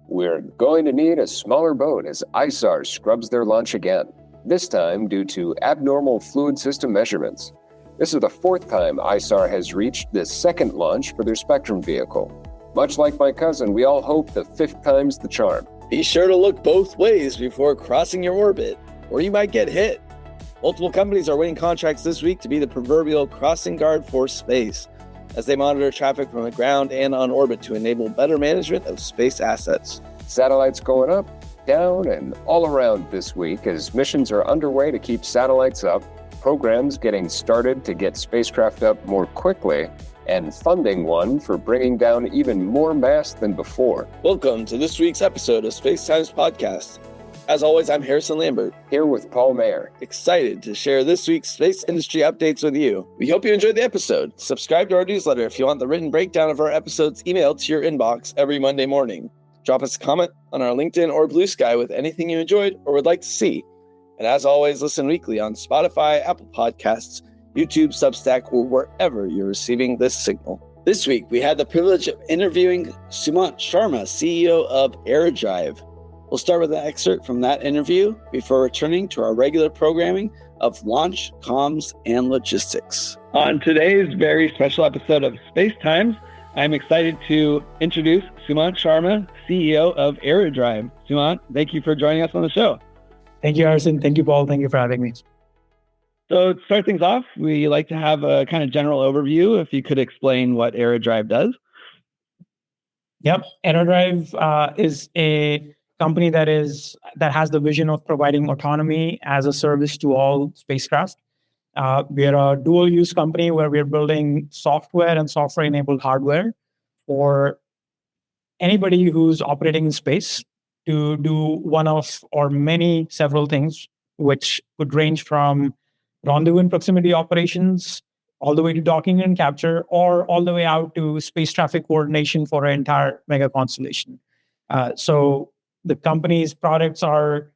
We're going to need a smaller boat as ISAR scrubs their launch again, this time due to abnormal fluid system measurements. This is the fourth time ISAR has reached this second launch for their Spectrum vehicle. Much like my cousin, we all hope the fifth time's the charm. Be sure to look both ways before crossing your orbit, or you might get hit. Multiple companies are winning contracts this week to be the proverbial crossing guard for space, as they monitor traffic from the ground and on orbit to enable better management of space assets. Satellites going up, down, and all around this week as missions are underway to keep satellites up, programs getting started to get spacecraft up more quickly, and funding one for bringing down even more mass than before. Welcome to this week's episode of Space Times Podcast. As always, I'm Harrison Lambert, here with Paul Mayer. Excited to share this week's space industry updates with you. We hope you enjoyed the episode. Subscribe to our newsletter if you want the written breakdown of our episodes emailed to your inbox every Monday morning. Drop us a comment on our LinkedIn or Blue Sky with anything you enjoyed or would like to see. And as always, listen weekly on Spotify, Apple Podcasts, YouTube, Substack, or wherever you're receiving this signal. This week, we had the privilege of interviewing Sumant Sharma, CEO of Eradrive. We'll start with an excerpt from that interview before returning to our regular programming of launch, comms, and logistics. On today's very special episode of Space Times, I'm excited to introduce Sumant Sharma, CEO of Eradrive. Sumant, thank you for joining us on the show. Thank you, Harrison. Thank you, Paul. Thank you for having me. So to start things off, we like to have a kind of general overview. If you could explain what Eradrive does. Yep. Eradrive is a company that has the vision of providing autonomy as a service to all spacecraft. We are a dual-use company where we're building software and software-enabled hardware for anybody who's operating in space to do one of or several things, which could range from rendezvous and proximity operations all the way to docking and capture, or all the way out to space traffic coordination for an entire mega constellation. So the company's products are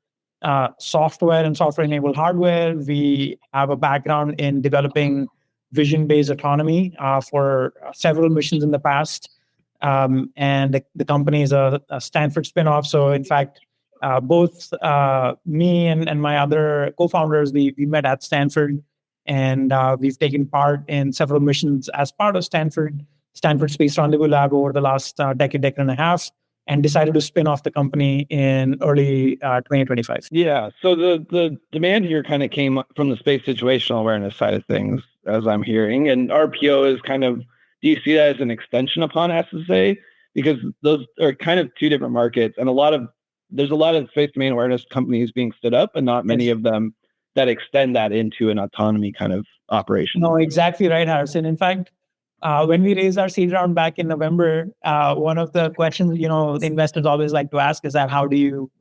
software and software-enabled hardware. We have a background in developing vision-based autonomy for several missions in the past. And the company is a Stanford spinoff. So in fact, both me and my other co-founders, we met at Stanford, and we've taken part in several missions as part of Stanford Space Rendezvous Lab over the last decade and a half, and decided to spin off the company in early 2025. Yeah, so the demand here kind of came from the space situational awareness side of things, as I'm hearing, and RPO is kind of, do you see that as an extension upon SSA? Because those are kind of two different markets, and there's a lot of space domain awareness companies being stood up, and not many of them that extend that into an autonomy kind of operation. No, exactly right, Harrison. In fact, when we raised our seed round back in November, one of the questions the investors always like to ask is that how do you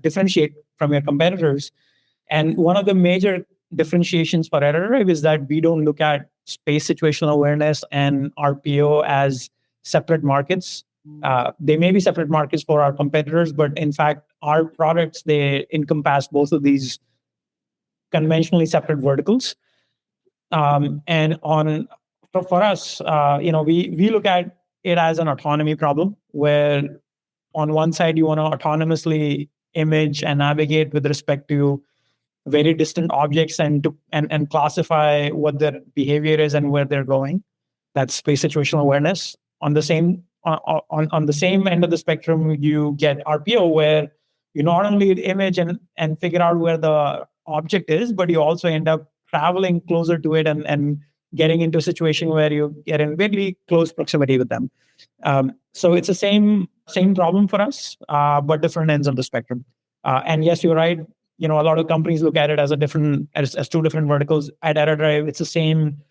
differentiate from your competitors? And one of the major differentiations for Eradrive is that we don't look at space situational awareness and RPO as separate markets. They may be separate markets for our competitors, but in fact, our products, they encompass both of these conventionally separate verticals. For us, we look at it as an autonomy problem, where on one side, you want to autonomously image and navigate with respect to very distant objects and classify what their behavior is and where they're going. That's space situational awareness. On the same end of the spectrum, you get RPO, where you not only image and figure out where the object is, but you also end up traveling closer to it and getting into a situation where you get in very close proximity with them. So it's the same problem for us, but different ends of the spectrum. And yes, you're right. A lot of companies look at it as as two different verticals. At Eradrive, it's the same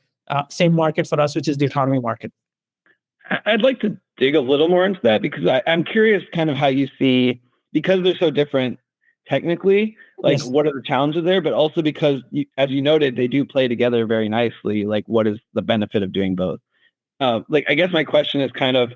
market for us, which is the autonomy market. I'd like to dig a little more into that, because I'm curious kind of how you see, because they're so different technically, like yes, what are the challenges there, but also because, as you noted, they do play together very nicely. Like, what is the benefit of doing both? I guess my question is kind of,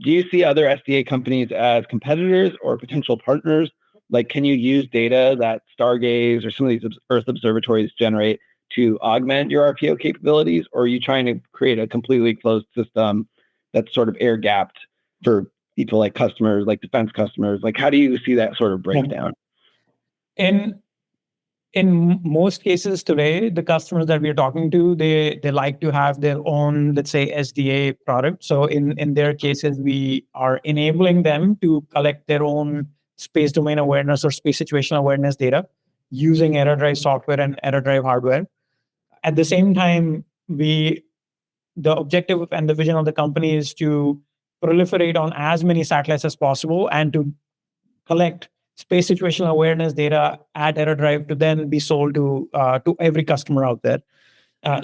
do you see other SDA companies as competitors or potential partners? Like, can you use data that Stargaze or some of these Earth observatories generate to augment your RPO capabilities? Or are you trying to create a completely closed system that's sort of air-gapped for people like customers, like defense customers? Like, how do you see that sort of breakdown? In most cases today, the customers that we are talking to, they like to have their own, let's say, SDA product. So in their cases, we are enabling them to collect their own space domain awareness or space situational awareness data using Eradrive software and Eradrive hardware. At the same time, the objective and the vision of the company is to proliferate on as many satellites as possible and to collect space situational awareness data at Eradrive to then be sold to every customer out there.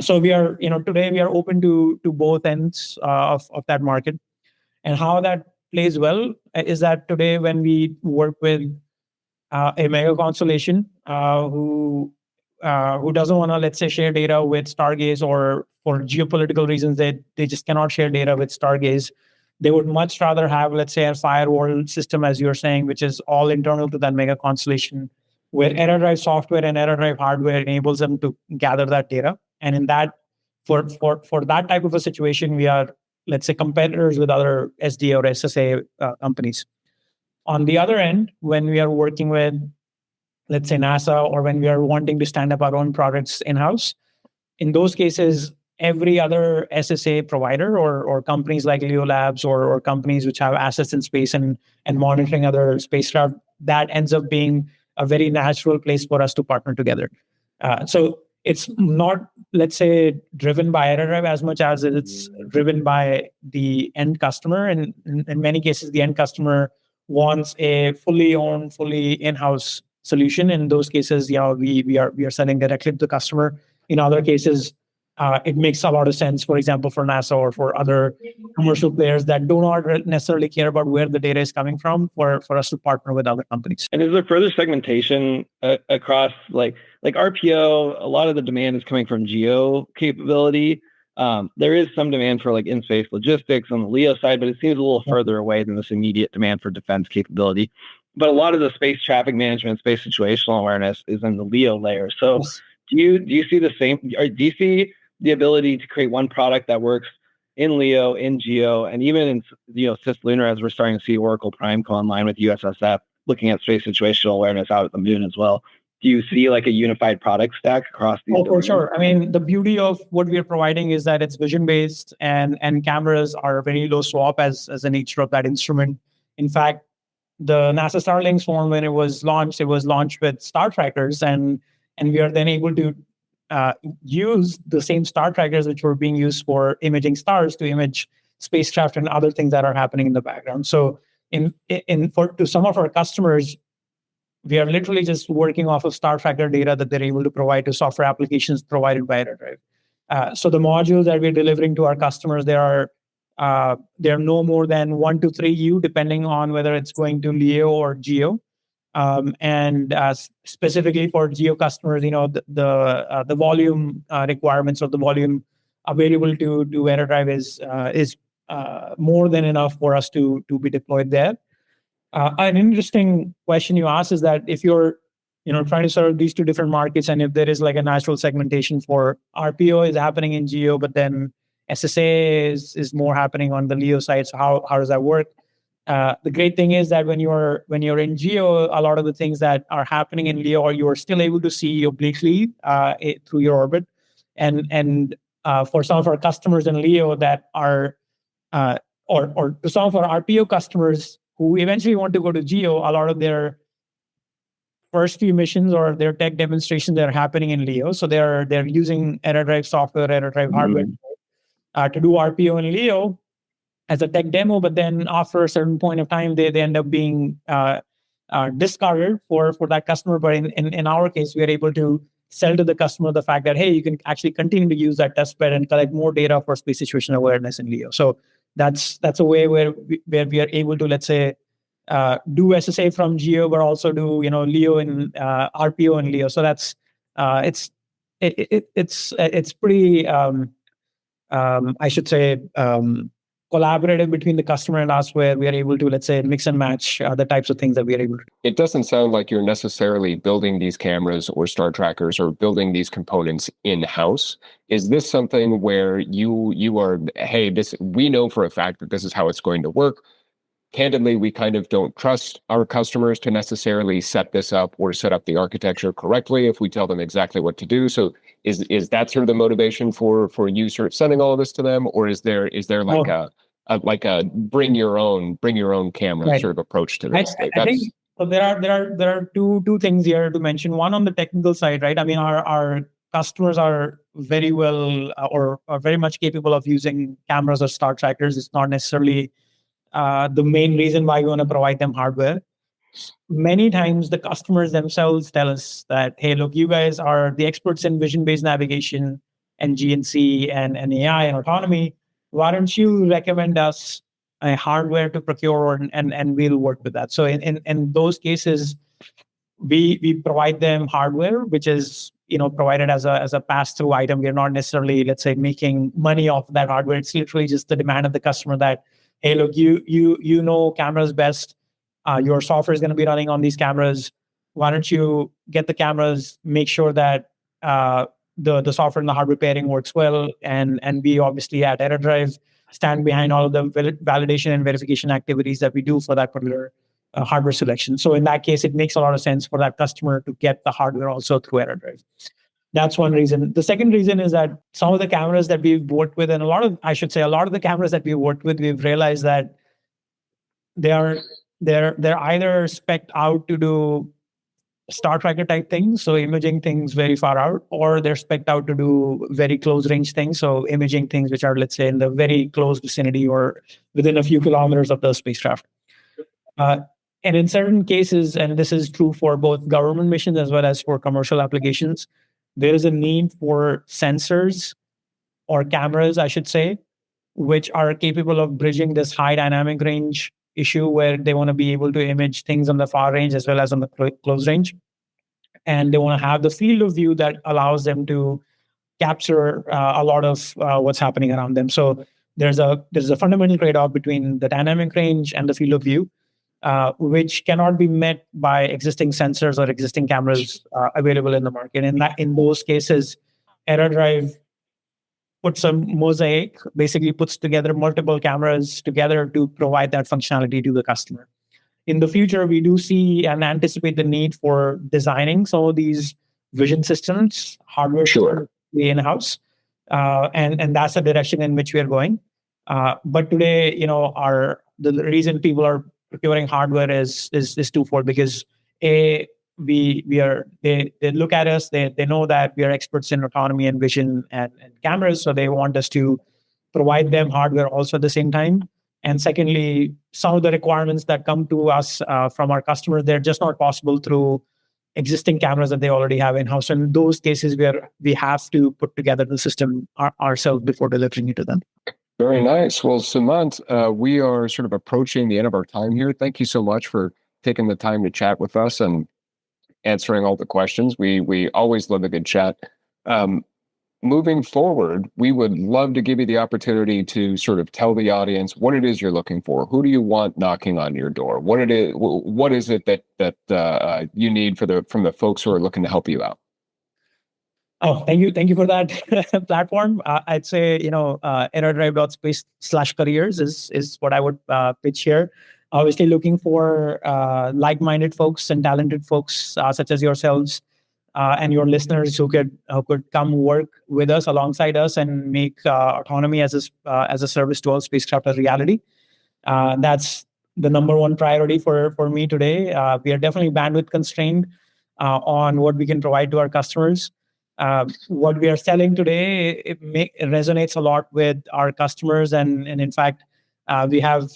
So we are, today we are open to both ends of that market. And how that plays well is that today when we work with a mega constellation who doesn't want to, let's say, share data with Stargaze, or for geopolitical reasons they just cannot share data with Stargaze. They would much rather have, let's say, a firewall system, as you're saying, which is all internal to that mega constellation, where Eradrive software and Eradrive hardware enables them to gather that data. And in that, for that type of a situation, we are, let's say, competitors with other SDA or SSA companies. On the other end, when we are working with, let's say, NASA, or when we are wanting to stand up our own products in-house, in those cases, every other SSA provider or companies like Leo Labs or companies which have assets in space and monitoring other spacecraft, that ends up being a very natural place for us to partner together. So it's not, let's say, driven by Eradrive as much as it's driven by the end customer. And in many cases, the end customer wants a fully owned, fully in-house solution. In those cases, we are selling directly to the customer. In other cases, it makes a lot of sense, for example, for NASA or for other commercial players that do not necessarily care about where the data is coming from, for us to partner with other companies. And is there further segmentation across like RPO? A lot of the demand is coming from geo capability. There is some demand for like in-space logistics on the LEO side, but it seems a little further away than this immediate demand for defense capability. But a lot of the space traffic management, space situational awareness is in the LEO layer. So do you see the same, or do you see the ability to create one product that works in LEO, in GEO, and even in cislunar, as we're starting to see Oracle Prime come online with USSF, looking at space situational awareness out at the moon as well? Do you see like a unified product stack across these? Oh, for sure. I mean, the beauty of what we are providing is that it's vision-based, and cameras are very low swap as the nature of that instrument. In fact, the NASA Starlink phone, when it was launched with star trackers, and we are then able to use the same star trackers which were being used for imaging stars to image spacecraft and other things that are happening in the background. So to some of our customers, we are literally just working off of star tracker data that they're able to provide to software applications provided by Eradrive. So the modules that we're delivering to our customers, they're no more than 1 to 3 U, depending on whether it's going to LEO or GEO. And specifically for GEO customers, the volume requirements or the volume available to Eradrive is more than enough for us to be deployed there. An interesting question you asked is that if you're trying to serve these two different markets, and if there is like a natural segmentation for RPO is happening in GEO, but then SSA is more happening on the LEO side. So how does that work? The great thing is that when you're in GEO, a lot of the things that are happening in LEO, you are still able to see obliquely through your orbit. And for some of our customers in LEO that are, or to some of our RPO customers who eventually want to go to GEO, a lot of their first few missions or their tech demonstrations that are happening in LEO. So they're using Eradrive software, Eradrive hardware to do RPO in LEO as a tech demo, but then after a certain point of time, they end up being discarded for that customer. But in our case, we are able to sell to the customer the fact that, hey, you can actually continue to use that test bed and collect more data for space situational awareness in LEO. So that's a way where we are able to, let's say, do SSA from GEO, but also do LEO and RPO and LEO. So that's it's pretty I should say collaborative between the customer and us, where we are able to, let's say, mix and match the types of things that we are able to do. It doesn't sound like you're necessarily building these cameras or star trackers or building these components in-house. Is this something where you are, hey, we know for a fact that this is how it's going to work. candidly, we kind of don't trust our customers to necessarily set this up or set up the architecture correctly if we tell them exactly what to do. So is that sort of the motivation for you sort of sending all of this to them, or is there like a bring your own camera Right. sort of approach to this? I think so. There are two things here to mention. One on the technical side, right? I mean, our customers are very well or are very much capable of using cameras or star trackers. It's not necessarily the main reason why we want to provide them hardware. Many times the customers themselves tell us that, hey, look, you guys are the experts in vision-based navigation and GNC and AI and autonomy. Why don't you recommend us a hardware to procure and we'll work with that. So in those cases, we provide them hardware, which is provided as a pass-through item. We're not necessarily, let's say, making money off that hardware. It's literally just the demand of the customer that, hey, look, you know cameras best. Your software is going to be running on these cameras. Why don't you get the cameras, make sure that the software and the hardware pairing works well, and we obviously at Eradrive stand behind all of the validation and verification activities that we do for that particular hardware selection. So in that case, it makes a lot of sense for that customer to get the hardware also through Eradrive. That's one reason. The second reason is that some of the cameras that we've worked with, and a lot of the cameras that we've worked with, we've realized that they're either spec'd out to do star tracker type things, so imaging things very far out, or they're spec'd out to do very close range things, so imaging things which are, let's say, in the very close vicinity or within a few kilometers of the spacecraft. And in certain cases, and this is true for both government missions as well as for commercial applications, there is a need for sensors or cameras, I should say, which are capable of bridging this high dynamic range issue where they want to be able to image things on the far range as well as on the close range. And they want to have the field of view that allows them to capture a lot of what's happening around them. So there's a fundamental trade-off between the dynamic range and the field of view, which cannot be met by existing sensors or existing cameras available in the market. And in those cases, Eradrive puts a mosaic, basically puts together multiple cameras together to provide that functionality to the customer. In the future, we do see and anticipate the need for designing some of these vision systems, hardware systems in-house, and that's the direction in which we are going. But today, the reason people are procuring hardware is twofold, because they look at us, they know that we are experts in autonomy and vision and cameras, so they want us to provide them hardware also at the same time. And secondly, some of the requirements that come to us from our customers, they're just not possible through existing cameras that they already have in-house. And in those cases where we have to put together the system ourselves before delivering it to them. Very nice. Well, Sumant, we are sort of approaching the end of our time here. Thank you so much for taking the time to chat with us and answering all the questions. We always love a good chat. Moving forward, we would love to give you the opportunity to sort of tell the audience what it is you're looking for. Who do you want knocking on your door? What is it that you need from the folks who are looking to help you out? Oh, thank you for that platform. I'd say eradrive.space/careers is what I would pitch here. Obviously, looking for like-minded folks and talented folks such as yourselves and your listeners who could come work with us alongside us and make autonomy as a service to all spacecraft a reality. That's the number one priority for me today. We are definitely bandwidth constrained on what we can provide to our customers. What we are selling today, it resonates a lot with our customers, and in fact, we have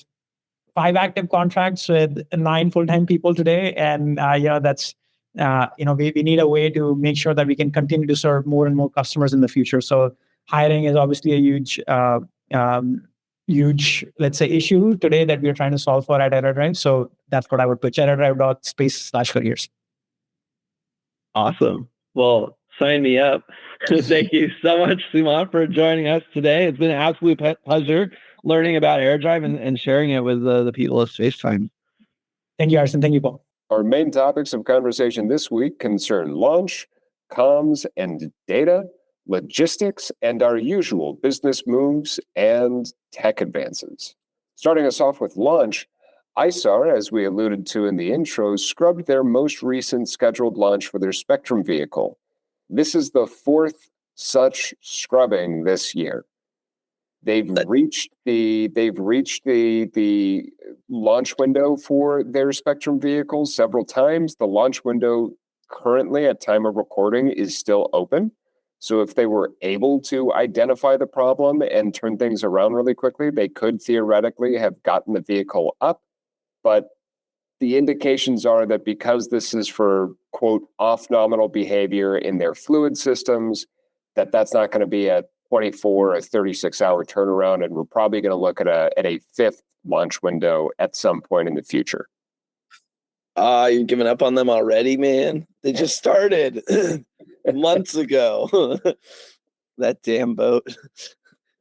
5 active contracts with 9 full-time people today, and that's we need a way to make sure that we can continue to serve more and more customers in the future. So hiring is obviously a huge, let's say, issue today that we're trying to solve for at Eradrive. So that's what I would pitch: eradrive.space/careers. Awesome. Well, sign me up. Thank you so much, Sumant, for joining us today. It's been an absolute pleasure learning about Eradrive and sharing it with the people of Spacetime. Thank you, Harrison. Thank you, Paul. Our main topics of conversation this week concern launch, comms and data, logistics, and our usual business moves and tech advances. Starting us off with launch, ISAR, as we alluded to in the intro, scrubbed their most recent scheduled launch for their Spectrum vehicle. This is the fourth such scrubbing this year. They've reached the launch window for their Spectrum vehicles several times. The launch window currently at time of recording is still open. So if they were able to identify the problem and turn things around really quickly, they could theoretically have gotten the vehicle up. But the indications are that because this is for, quote, off-nominal behavior in their fluid systems, that's not going to be a 24 or 36-hour turnaround, and we're probably going to look at a fifth launch window at some point in the future. You're giving up on them already, man. They just started months ago. That damn boat.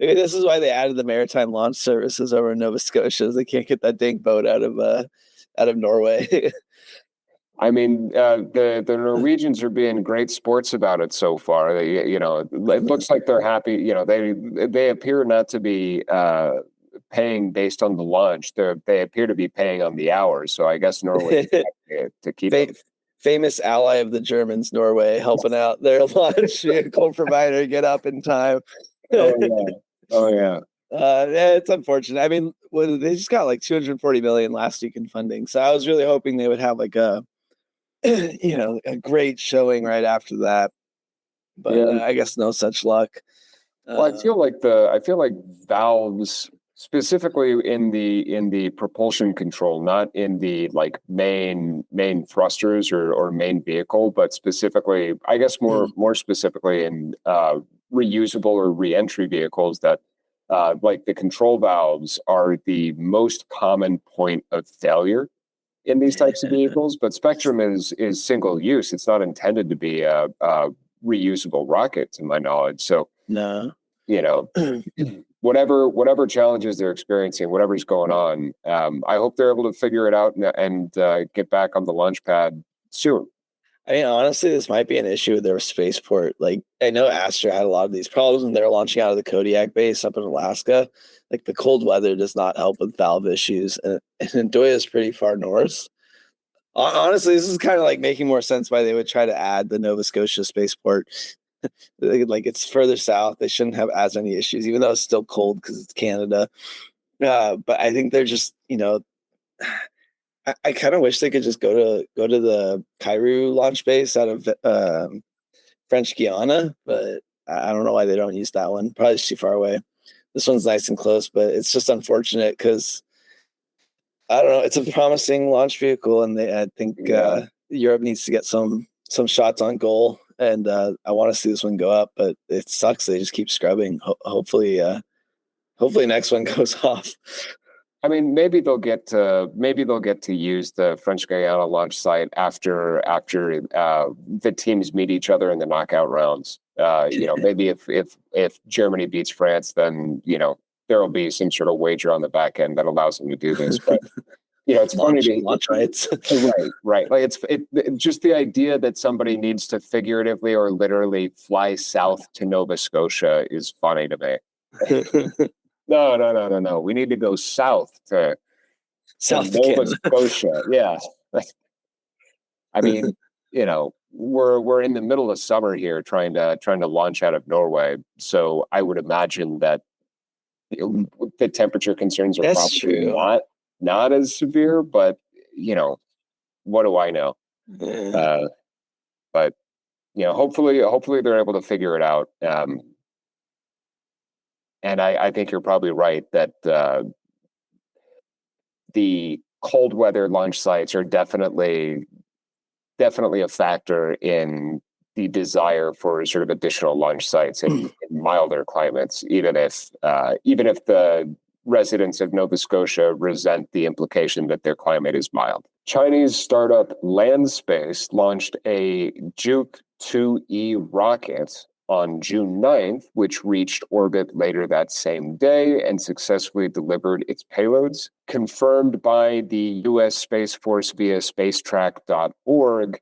Maybe this is why they added the maritime launch services over in Nova Scotia. They can't get that dang boat out of Norway. I mean, the Norwegians are being great sports about it so far. They, it looks like they're happy. They appear not to be paying based on the launch. They appear to be paying on the hours. So I guess Norway to keep famous ally of the Germans, Norway, helping out their launch vehicle provider get up in time. Oh yeah. Yeah, it's unfortunate. I mean, they just got like $240 million last week in funding, so I was really hoping they would have like a great showing right after that. But I guess no such luck. Well, I feel like valves, specifically in the propulsion control, not in the like main thrusters or main vehicle, but specifically, I guess more specifically in reusable or reentry vehicles, that like the control valves are the most common point of failure in these types of vehicles. But Spectrum is single use. It's not intended to be a reusable rocket, to my knowledge. So no, whatever challenges they're experiencing, whatever's going on, I hope they're able to figure it out and get back on the launch pad soon. I mean, honestly, this might be an issue with their spaceport. Like, I know Astra had a lot of these problems when they were launching out of the Kodiak base up in Alaska. Like, the cold weather does not help with valve issues, and Nadoya is pretty far north. Honestly, this is kind of like making more sense why they would try to add the Nova Scotia spaceport. Like, it's further south. They shouldn't have as many issues, even though it's still cold because it's Canada. But I think they're just, I kind of wish they could just go to the Cairo launch base out of French Guiana, but I don't know why they don't use that one. Probably too far away. This one's nice and close, but it's just unfortunate because I don't know. It's a promising launch vehicle, and I think Europe needs to get some shots on goal, and I want to see this one go up. But it sucks. They just keep scrubbing. Hopefully next one goes off. I mean, maybe they'll get to use the French Guiana launch site after the teams meet each other in the knockout rounds. Maybe if Germany beats France, then there will be some sort of wager on the back end that allows them to do this. But it's funny to launch rights. right. Like it's just the idea that somebody needs to figuratively or literally fly south to Nova Scotia is funny to me. No. We need to go south to Nova Scotia. Yeah. I mean, we're in the middle of summer here trying to launch out of Norway. So I would imagine that the temperature concerns are probably not as severe, but what do I know? But hopefully they're able to figure it out. And I think you're probably right that the cold weather launch sites are definitely a factor in the desire for sort of additional launch sites in milder climates, even if the residents of Nova Scotia resent the implication that their climate is mild. Chinese startup Landspace launched a Juke 2E rocket on June 9th, which reached orbit later that same day and successfully delivered its payloads. Confirmed by the U.S. Space Force via spacetrack.org,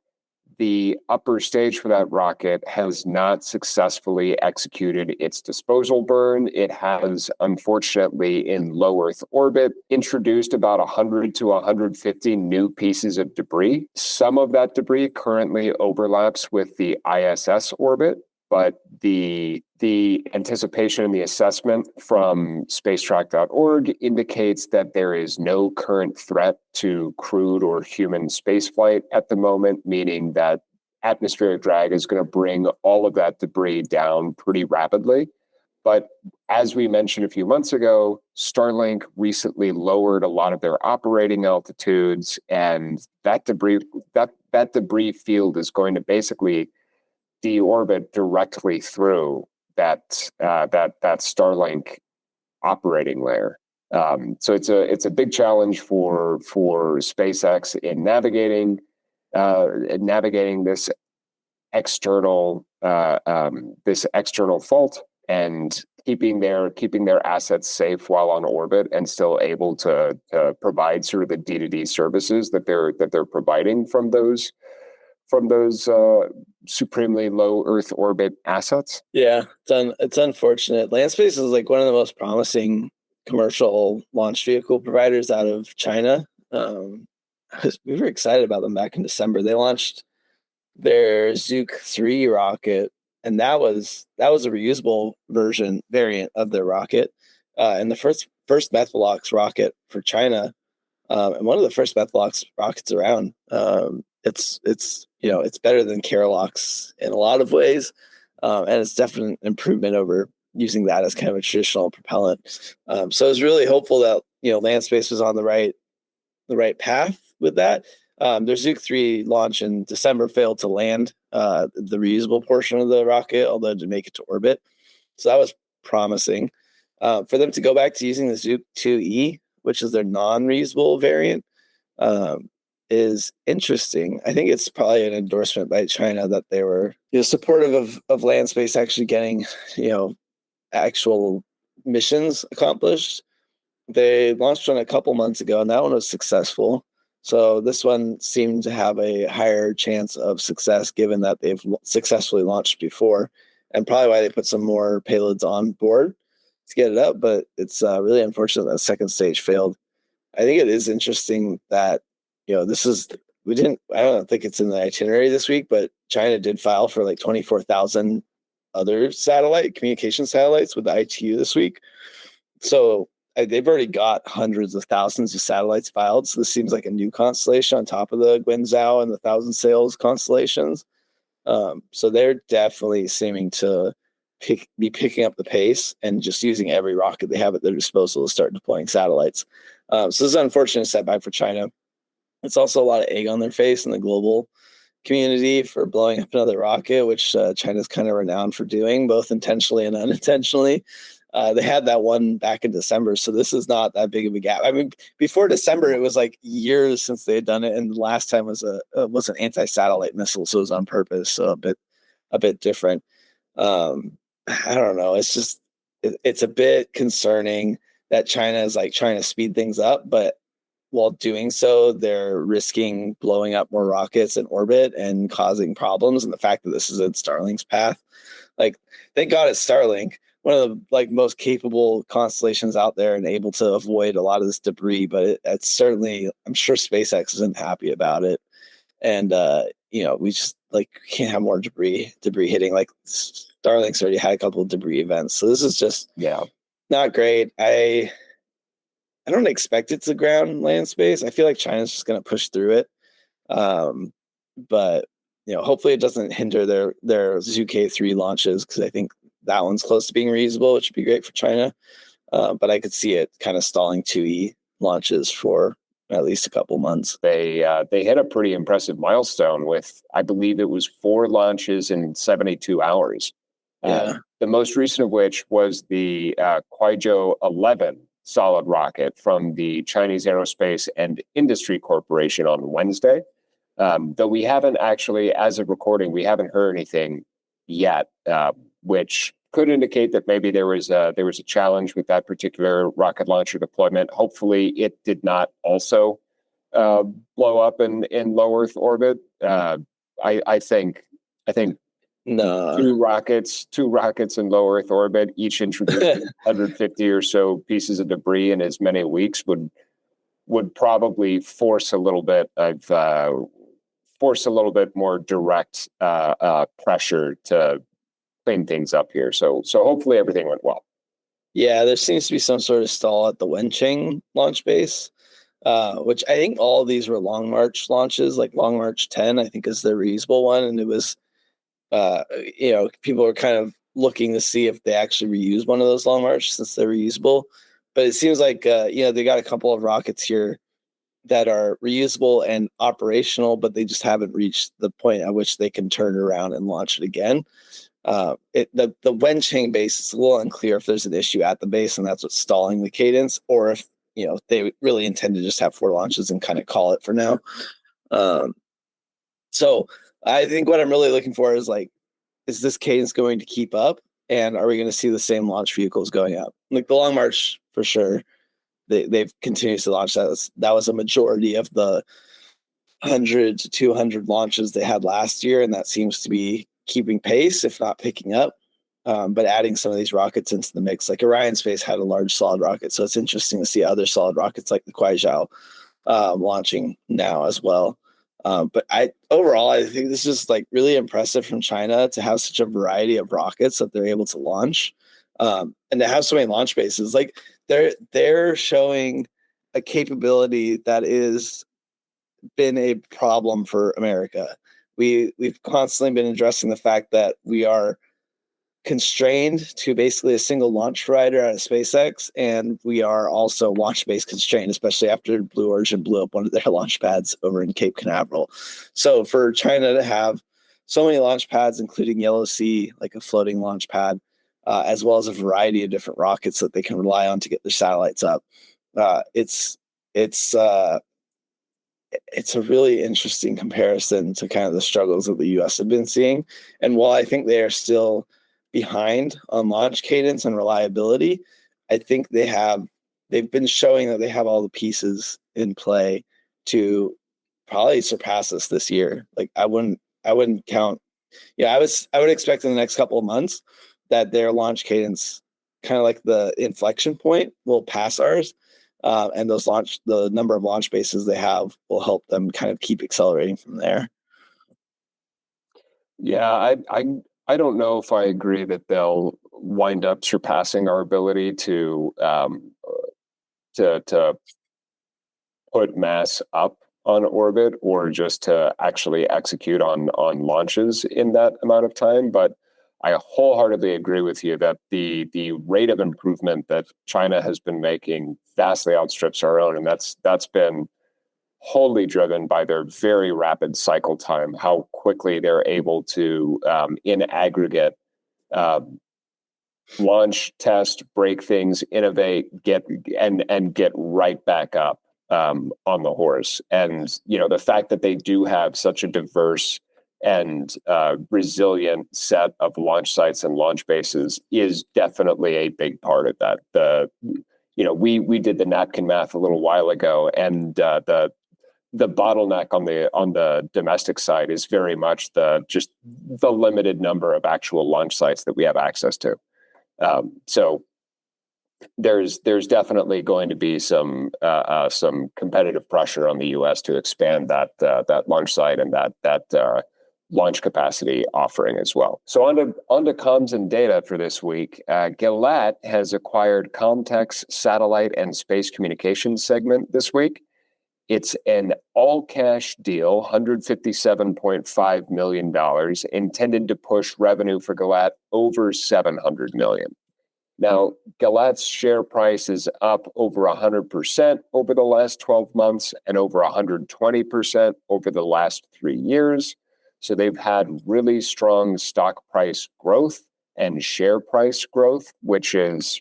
the upper stage for that rocket has not successfully executed its disposal burn. It has, unfortunately, in low Earth orbit, introduced about 100 to 150 new pieces of debris. Some of that debris currently overlaps with the ISS orbit, but the anticipation and the assessment from spacetrack.org indicates that there is no current threat to crewed or human spaceflight at the moment, meaning that atmospheric drag is going to bring all of that debris down pretty rapidly. But as we mentioned a few months ago, Starlink recently lowered a lot of their operating altitudes, and that debris field is going to basically deorbit directly through that Starlink operating layer. So it's a big challenge for SpaceX in navigating this external fault and keeping their assets safe while on orbit and still able to provide sort of the D2D services that they're providing from those supremely low Earth orbit assets. Yeah, it's unfortunate. Landspace is like one of the most promising commercial launch vehicle providers out of China. We were excited about them back in December. They launched their Zhuge 3 rocket, and that was a reusable variant of their rocket, and the first Methalox rocket for China, and one of the first Methalox rockets around. It's better than Keralox in a lot of ways, and it's definitely an improvement over using that as kind of a traditional propellant. So I was really hopeful that Landspace was on the right path with that. Their Zhuge 3 launch in December failed to land the reusable portion of the rocket, although it did make it to orbit. So that was promising. For them to go back to using the Zhuge 2E, which is their non-reusable variant, is interesting. I think it's probably an endorsement by China that they were supportive of Landspace actually getting actual missions accomplished. They launched one a couple months ago, and that one was successful. So this one seemed to have a higher chance of success, given that they've successfully launched before, and probably why they put some more payloads on board to get it up. But it's really unfortunate that second stage failed. I think it is interesting that I don't think it's in the itinerary this week, but China did file for like 24,000 other communication satellites with the ITU this week. So they've already got hundreds of thousands of satellites filed. So this seems like a new constellation on top of the Guangzhou and the Thousand Sails constellations. So they're definitely seeming to be picking up the pace and just using every rocket they have at their disposal to start deploying satellites. So this is an unfortunate setback for China. It's also a lot of egg on their face in the global community for blowing up another rocket, which China's kind of renowned for doing, both intentionally and unintentionally. They had that one back in December, so this is not that big of a gap. I mean, before December, it was like years since they had done it, and the last time was an anti-satellite missile, so it was on purpose, so a bit different. I don't know. It's just it's a bit concerning that China is like trying to speed things up, but while doing so, they're risking blowing up more rockets in orbit and causing problems. And the fact that this is in Starlink's path, like, thank God it's Starlink, one of the most capable constellations out there and able to avoid a lot of this debris. But it's certainly, I'm sure SpaceX isn't happy about it. And we just can't have more debris hitting. Like, Starlink's already had a couple of debris events, so this is just not great. I don't expect it to ground Landspace. I feel like China's just going to push through it. But hopefully it doesn't hinder their Zhuge 3 launches, because I think that one's close to being reusable, which would be great for China. But I could see it kind of stalling 2E launches for at least a couple months. They hit a pretty impressive milestone with, I believe it was 4 launches in 72 hours. Yeah. The most recent of which was the Kuaizhou 11 solid rocket from the Chinese Aerospace and Industry Corporation on Wednesday. Though we haven't actually, as of recording, we haven't heard anything yet, which could indicate that maybe there was a challenge with that particular rocket launcher deployment. Hopefully, it did not also blow up in low Earth orbit. I think No. two rockets in low Earth orbit, each introducing 150 or so pieces of debris in as many weeks would probably force a little bit more direct pressure to clean things up here. So hopefully everything went well. Yeah, there seems to be some sort of stall at the Wenchang launch base, which I think all of these were Long March launches. Like Long March 10, I think is the reusable one, and it was, people were kind of looking to see if they actually reuse one of those Long March since they're reusable. But it seems like they got a couple of rockets here that are reusable and operational, but they just haven't reached the point at which they can turn around and launch it again. The Wenchang base, it's a little unclear if there's an issue at the base and that's what's stalling the cadence, or if they really intend to just have 4 launches and kind of call it for now. So I think what I'm really looking for is is this cadence going to keep up, and are we going to see the same launch vehicles going up? Like the Long March for sure. They've continued to launch that. That was a majority of the 100 to 200 launches they had last year, and that seems to be keeping pace, if not picking up. But adding some of these rockets into the mix, like Orion Space had a large solid rocket, so it's interesting to see other solid rockets like the Kuaizhou launching now as well. But overall, I think this is really impressive from China to have such a variety of rockets that they're able to launch, and to have so many launch bases. Like they're showing a capability that is been a problem for America. We've constantly been addressing the fact that we are constrained to basically a single launch provider out of SpaceX, and we are also launch base constrained, especially after Blue Origin blew up one of their launch pads over in Cape Canaveral. So for China to have so many launch pads, including Yellow Sea, like a floating launch pad, as well as a variety of different rockets that they can rely on to get their satellites up, it's a really interesting comparison to kind of the struggles that the U.S. have been seeing. And while I think they are still behind on launch cadence and reliability, I think they've been showing that they have all the pieces in play to probably surpass us this year. Like I wouldn't count. I would expect in the next couple of months that their launch cadence, kind of like the inflection point, will pass ours. And the number of launch bases they have will help them kind of keep accelerating from there. Yeah, I don't know if I agree that they'll wind up surpassing our ability to put mass up on orbit, or just to actually execute on launches in that amount of time. But I wholeheartedly agree with you that the rate of improvement that China has been making vastly outstrips our own, and that's been wholly driven by their very rapid cycle time, how quickly they're able to, in aggregate, launch, test, break things, innovate, get right back up on the horse. And the fact that they do have such a diverse and resilient set of launch sites and launch bases is definitely a big part of that. We did the napkin math a little while ago, and the bottleneck on the domestic side is very much the limited number of actual launch sites that we have access to. So there's definitely going to be some competitive pressure on the U.S. to expand that launch site and that launch capacity offering as well. So on to comms and data for this week. Gilat has acquired Comtech's satellite and space communications segment this week. It's an all-cash deal, $157.5 million, intended to push revenue for Gilat over $700 million. Now, Gilat's share price is up over 100% over the last 12 months and over 120% over the last 3 years. So they've had really strong stock price growth and share price growth, which is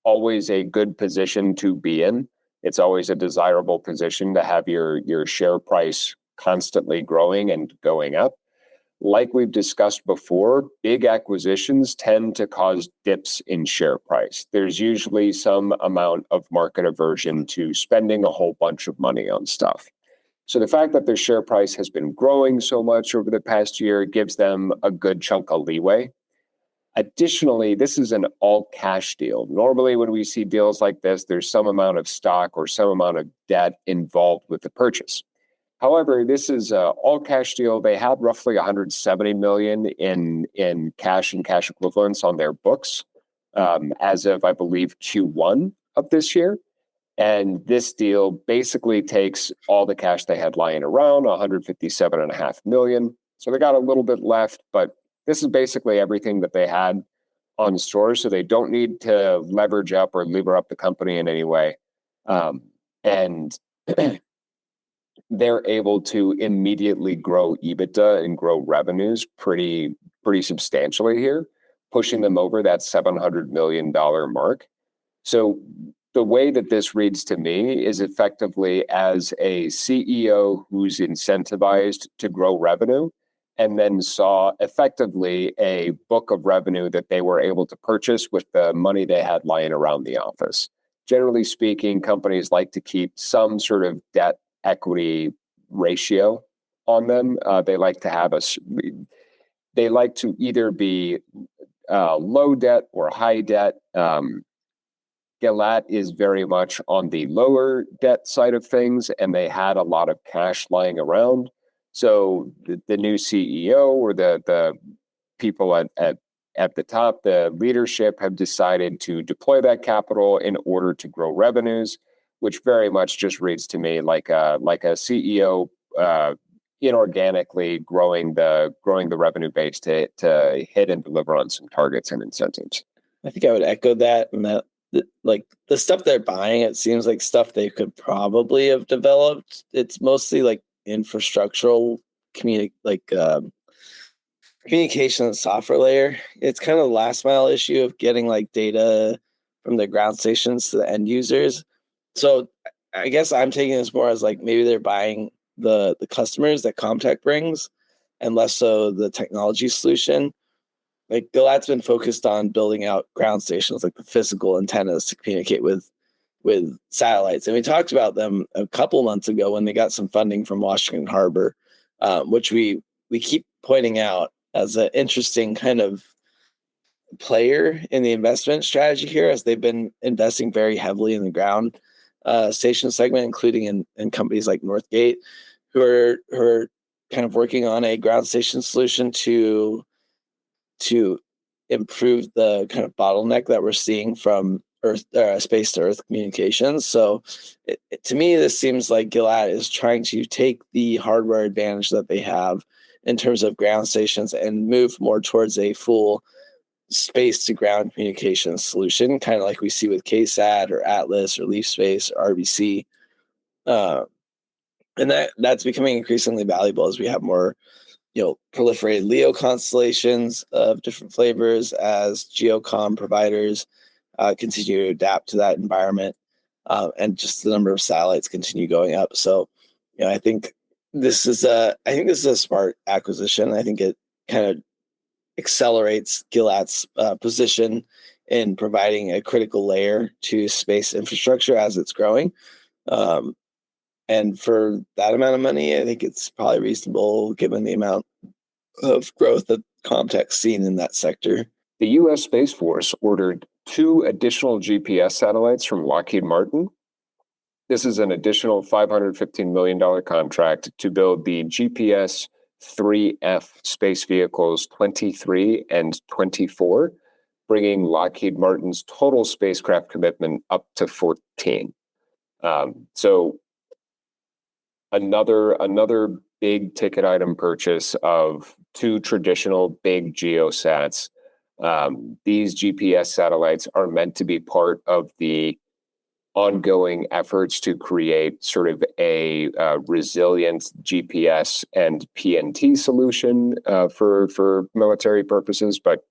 always a good position to be in. It's always a desirable position to have your share price constantly growing and going up. Like we've discussed before, big acquisitions tend to cause dips in share price. There's usually some amount of market aversion to spending a whole bunch of money on stuff. So the fact that their share price has been growing so much over the past year gives them a good chunk of leeway. Additionally, this is an all-cash deal. Normally, when we see deals like this, there's some amount of stock or some amount of debt involved with the purchase. However, this is an all-cash deal. They had roughly $170 million in cash and cash equivalents on their books as of, I believe, Q1 of this year. And this deal basically takes all the cash they had lying around, $157.5 million. So they got a little bit left, but this is basically everything that they had on store. So they don't need to leverage up or lever up the company in any way. And they're able to immediately grow EBITDA and grow revenues pretty substantially here, pushing them over that $700 million mark. So the way that this reads to me is effectively as a CEO who's incentivized to grow revenue and then saw effectively a book of revenue that they were able to purchase with the money they had lying around the office. Generally speaking, companies like to keep some sort of debt equity ratio on them. They like to either be low debt or high debt. Gilat is very much on the lower debt side of things, and they had a lot of cash lying around. So the new CEO or the people at the top, the leadership have decided to deploy that capital in order to grow revenues, which very much just reads to me like a CEO inorganically growing the revenue base to hit and deliver on some targets and incentives. I think I would echo that, and that like the stuff they're buying, it seems like stuff they could probably have developed. It's mostly like infrastructural communication and software layer. It's kind of the last mile issue of getting like data from the ground stations to the end users. So I guess I'm taking this more as like maybe they're buying the customers that Comtech brings and less so the technology solution. Like Gilat's been focused on building out ground stations, like the physical antennas to communicate with satellites. And we talked about them a couple months ago when they got some funding from Washington Harbor, which we keep pointing out as an interesting kind of player in the investment strategy here, as they've been investing very heavily in the ground station segment, including in companies like Northgate, who are kind of working on a ground station solution to improve the kind of bottleneck that we're seeing from space to Earth communications. So to me, this seems like Gilat is trying to take the hardware advantage that they have in terms of ground stations and move more towards a full space to ground communication solution, kind of like we see with KSAT or Atlas or Leaf Space or RBC. And that's becoming increasingly valuable as we have more proliferated LEO constellations of different flavors as geocom providers continue to adapt to that environment, and just the number of satellites continue going up. So, I think this is a smart acquisition. I think it kind of accelerates Gilat's position in providing a critical layer to space infrastructure as it's growing. And for that amount of money, I think it's probably reasonable given the amount of growth that Comtech's seen in that sector. The U.S. Space Force ordered 2 additional GPS satellites from Lockheed Martin. This is an additional $515 million contract to build the GPS 3F space vehicles 23 and 24, bringing Lockheed Martin's total spacecraft commitment up to 14. So another big ticket item purchase of 2 traditional big geosats. These GPS satellites are meant to be part of the ongoing efforts to create sort of a resilient GPS and PNT solution for military purposes, but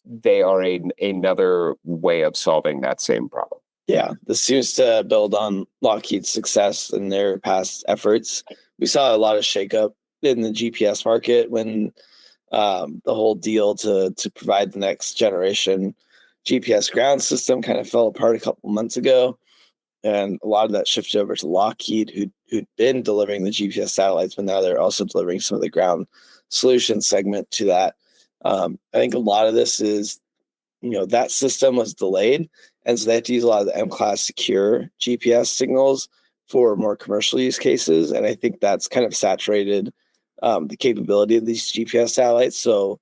they are another way of solving that same problem. Yeah, this seems to build on Lockheed's success in their past efforts. We saw a lot of shakeup in the GPS market when the whole deal to provide the next generation GPS ground system kind of fell apart a couple months ago. And a lot of that shifted over to Lockheed, who'd been delivering the GPS satellites, but now they're also delivering some of the ground solution segment to that. I think a lot of this is, that system was delayed, and so they had to use a lot of the M-class secure GPS signals for more commercial use cases. And I think that's kind of saturated the capability of these GPS satellites. So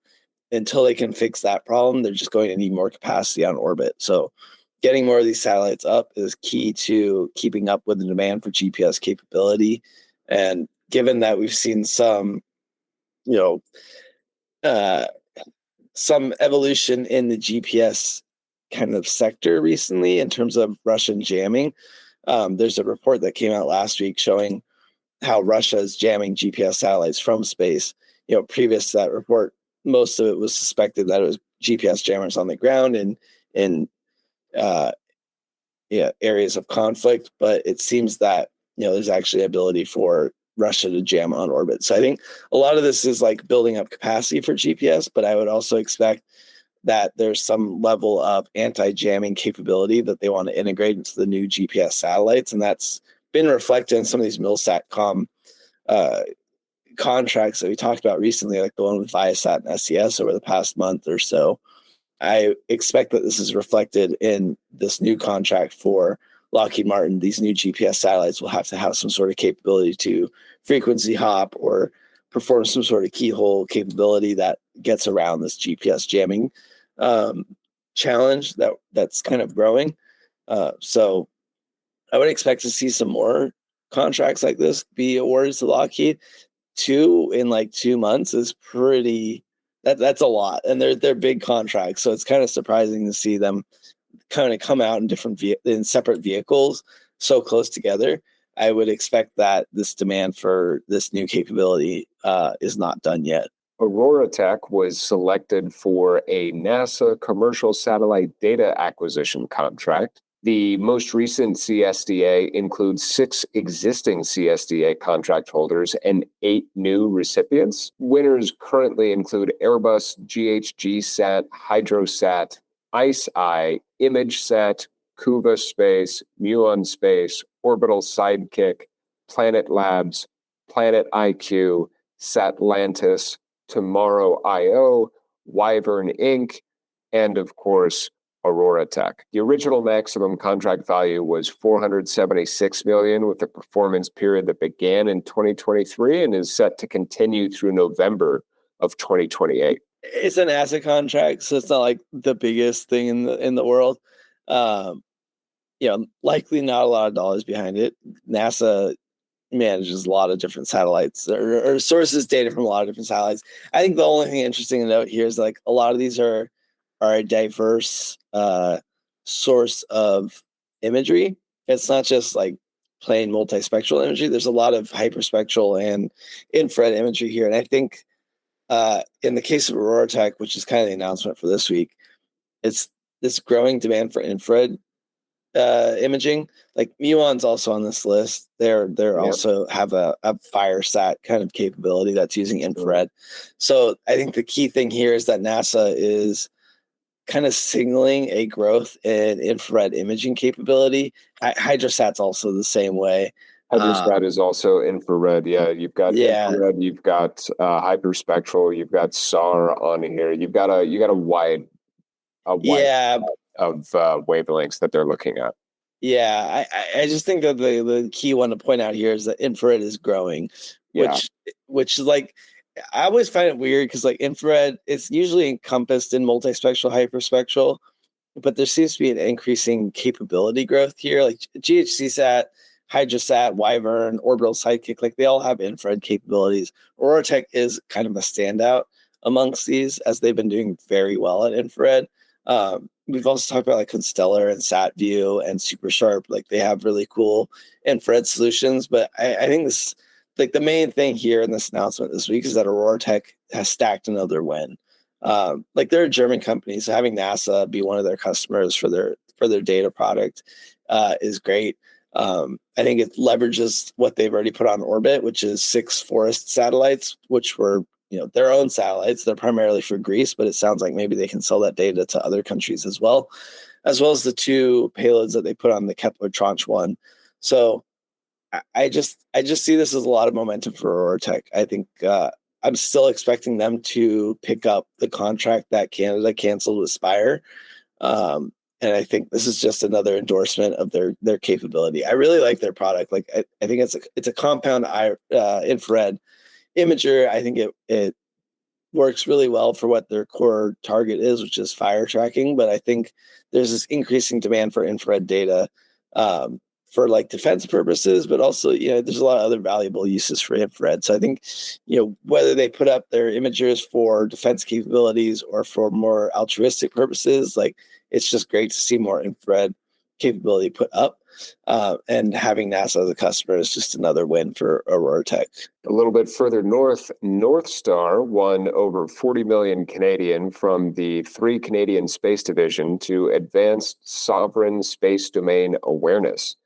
until they can fix that problem, they're just going to need more capacity on orbit. So getting more of these satellites up is key to keeping up with the demand for GPS capability. And given that we've seen some, uh, some evolution in the GPS kind of sector recently in terms of Russian jamming, there's a report that came out last week showing how Russia is jamming GPS satellites from space. Previous to that report, most of it was suspected that it was GPS jammers on the ground and in areas of conflict, but it seems that there's actually ability for Russia to jam on orbit. So I think a lot of this is like building up capacity for GPS, but I would also expect that there's some level of anti-jamming capability that they want to integrate into the new GPS satellites, and that's been reflected in some of these MilSatCom contracts that we talked about recently, like the one with Viasat and SES over the past month or so. I expect that this is reflected in this new contract for Lockheed Martin. These new GPS satellites will have to have some sort of capability to frequency hop or perform some sort of keyhole capability that gets around this GPS jamming challenge that's kind of growing. So I would expect to see some more contracts like this be awarded to Lockheed. 2 in like 2 months is pretty. That's a lot, and they're big contracts, so it's kind of surprising to see them kind of come out in separate vehicles so close together. I would expect that this demand for this new capability is not done yet. Aurora Tech was selected for a NASA commercial satellite data acquisition contract. The most recent CSDA includes 6 existing CSDA contract holders and 8 new recipients. Winners currently include Airbus, GHGSat, HydroSat, ICEYE, ImageSat, Kuva Space, Muon Space, Orbital Sidekick, Planet Labs, Planet IQ, Satlantis, Tomorrow IO, Wyvern Inc., and of course, Aurora Tech. The original maximum contract value was $476 million, with a performance period that began in 2023 and is set to continue through November of 2028. It's an NASA contract, so it's not like the biggest thing in the world. Likely not a lot of dollars behind it. NASA manages a lot of different satellites or sources data from a lot of different satellites. I think the only thing interesting to note here is like a lot of these are a diverse source of imagery. It's not just like plain multispectral imagery. There's a lot of hyperspectral and infrared imagery here. And I think in the case of Aurora Tech, which is kind of the announcement for this week, it's this growing demand for infrared imaging. Like Muon's also on this list. They're also have a FireSat kind of capability that's using infrared. So I think the key thing here is that NASA is kind of signaling a growth in infrared imaging capability. HydroSat's also the same way. HydroSat is also infrared. Yeah, you've got infrared, you've got hyperspectral, you've got SAR on here. You've got a wide of wavelengths that they're looking at. Yeah, I just think that the key one to point out here is that infrared is growing, which is like, I always find it weird because like infrared, it's usually encompassed in multispectral, hyperspectral, but there seems to be an increasing capability growth here. Like GHCSat, HydroSat, Wyvern, Orbital Sidekick, like they all have infrared capabilities. Aurora Tech is kind of a standout amongst these, as they've been doing very well at infrared. We've also talked about like Constellar and SatView and Super Sharp. Like they have really cool infrared solutions, but I think this, like the main thing here in this announcement this week is that Aurora Tech has stacked another win. Like they're a German company, so having NASA be one of their customers for their data product is great. I think it leverages what they've already put on orbit, which is 6 Forest satellites, which were their own satellites. They're primarily for Greece, but it sounds like maybe they can sell that data to other countries as well. as well as the 2 payloads that they put on the Kepler Tranche 1. So I just see this as a lot of momentum for Aurora Tech. I think I'm still expecting them to pick up the contract that Canada canceled with Spire. And I think this is just another endorsement of their capability. I really like their product. Like I think it's a compound infrared imager. I think it works really well for what their core target is, which is fire tracking. But I think there's this increasing demand for infrared data for like defense purposes, but also, there's a lot of other valuable uses for infrared. So I think, whether they put up their imagers for defense capabilities or for more altruistic purposes, like it's just great to see more infrared capability put up. And having NASA as a customer is just another win for Aurora Tech. A little bit further north, Northstar won over 40 million Canadian from the 3 Canadian Space Division to advance sovereign space domain awareness.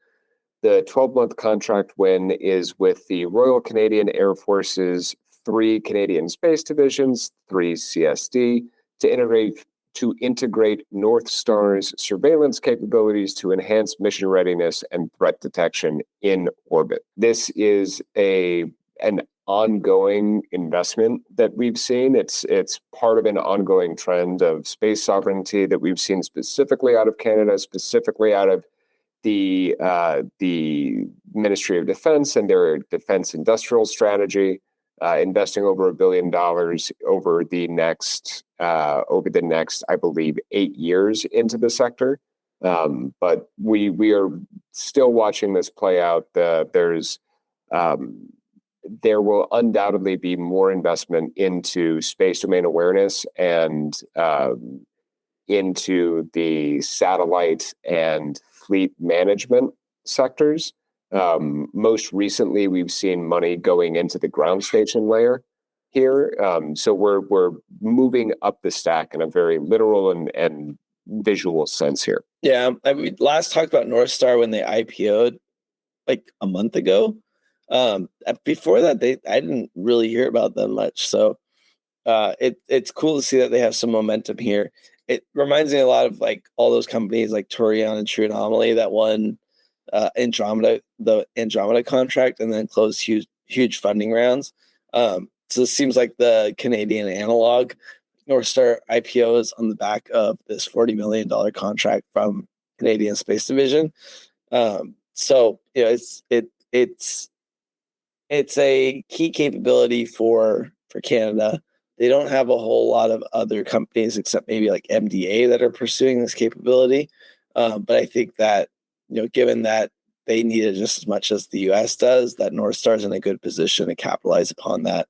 The 12-month contract win is with the Royal Canadian Air Force's 3 Canadian Space Divisions, 3 CSD, to integrate Northstar's surveillance capabilities to enhance mission readiness and threat detection in orbit. This is an ongoing investment that we've seen. It's part of an ongoing trend of space sovereignty that we've seen specifically out of Canada, specifically out of the Ministry of Defense and their defense industrial strategy, investing over $1 billion over the next, I believe, 8 years into the sector. But we are still watching this play out. There will undoubtedly be more investment into space domain awareness and into the satellite and fleet management sectors. Most recently, we've seen money going into the ground station layer here. So we're moving up the stack in a very literal and visual sense here. Yeah, we last talked about Northstar when they IPO'd like a month ago. Before that, I didn't really hear about them much. So it's cool to see that they have some momentum here. It reminds me a lot of like all those companies like Torion and True Anomaly that won the Andromeda contract and then closed huge funding rounds. So it seems like the Canadian analog Northstar IPO is on the back of this $40 million contract from Canadian Space Division. So it's a key capability for Canada. They don't have a whole lot of other companies except maybe like MDA that are pursuing this capability. But I think that, given that they need it just as much as the US does, that Northstar is in a good position to capitalize upon that,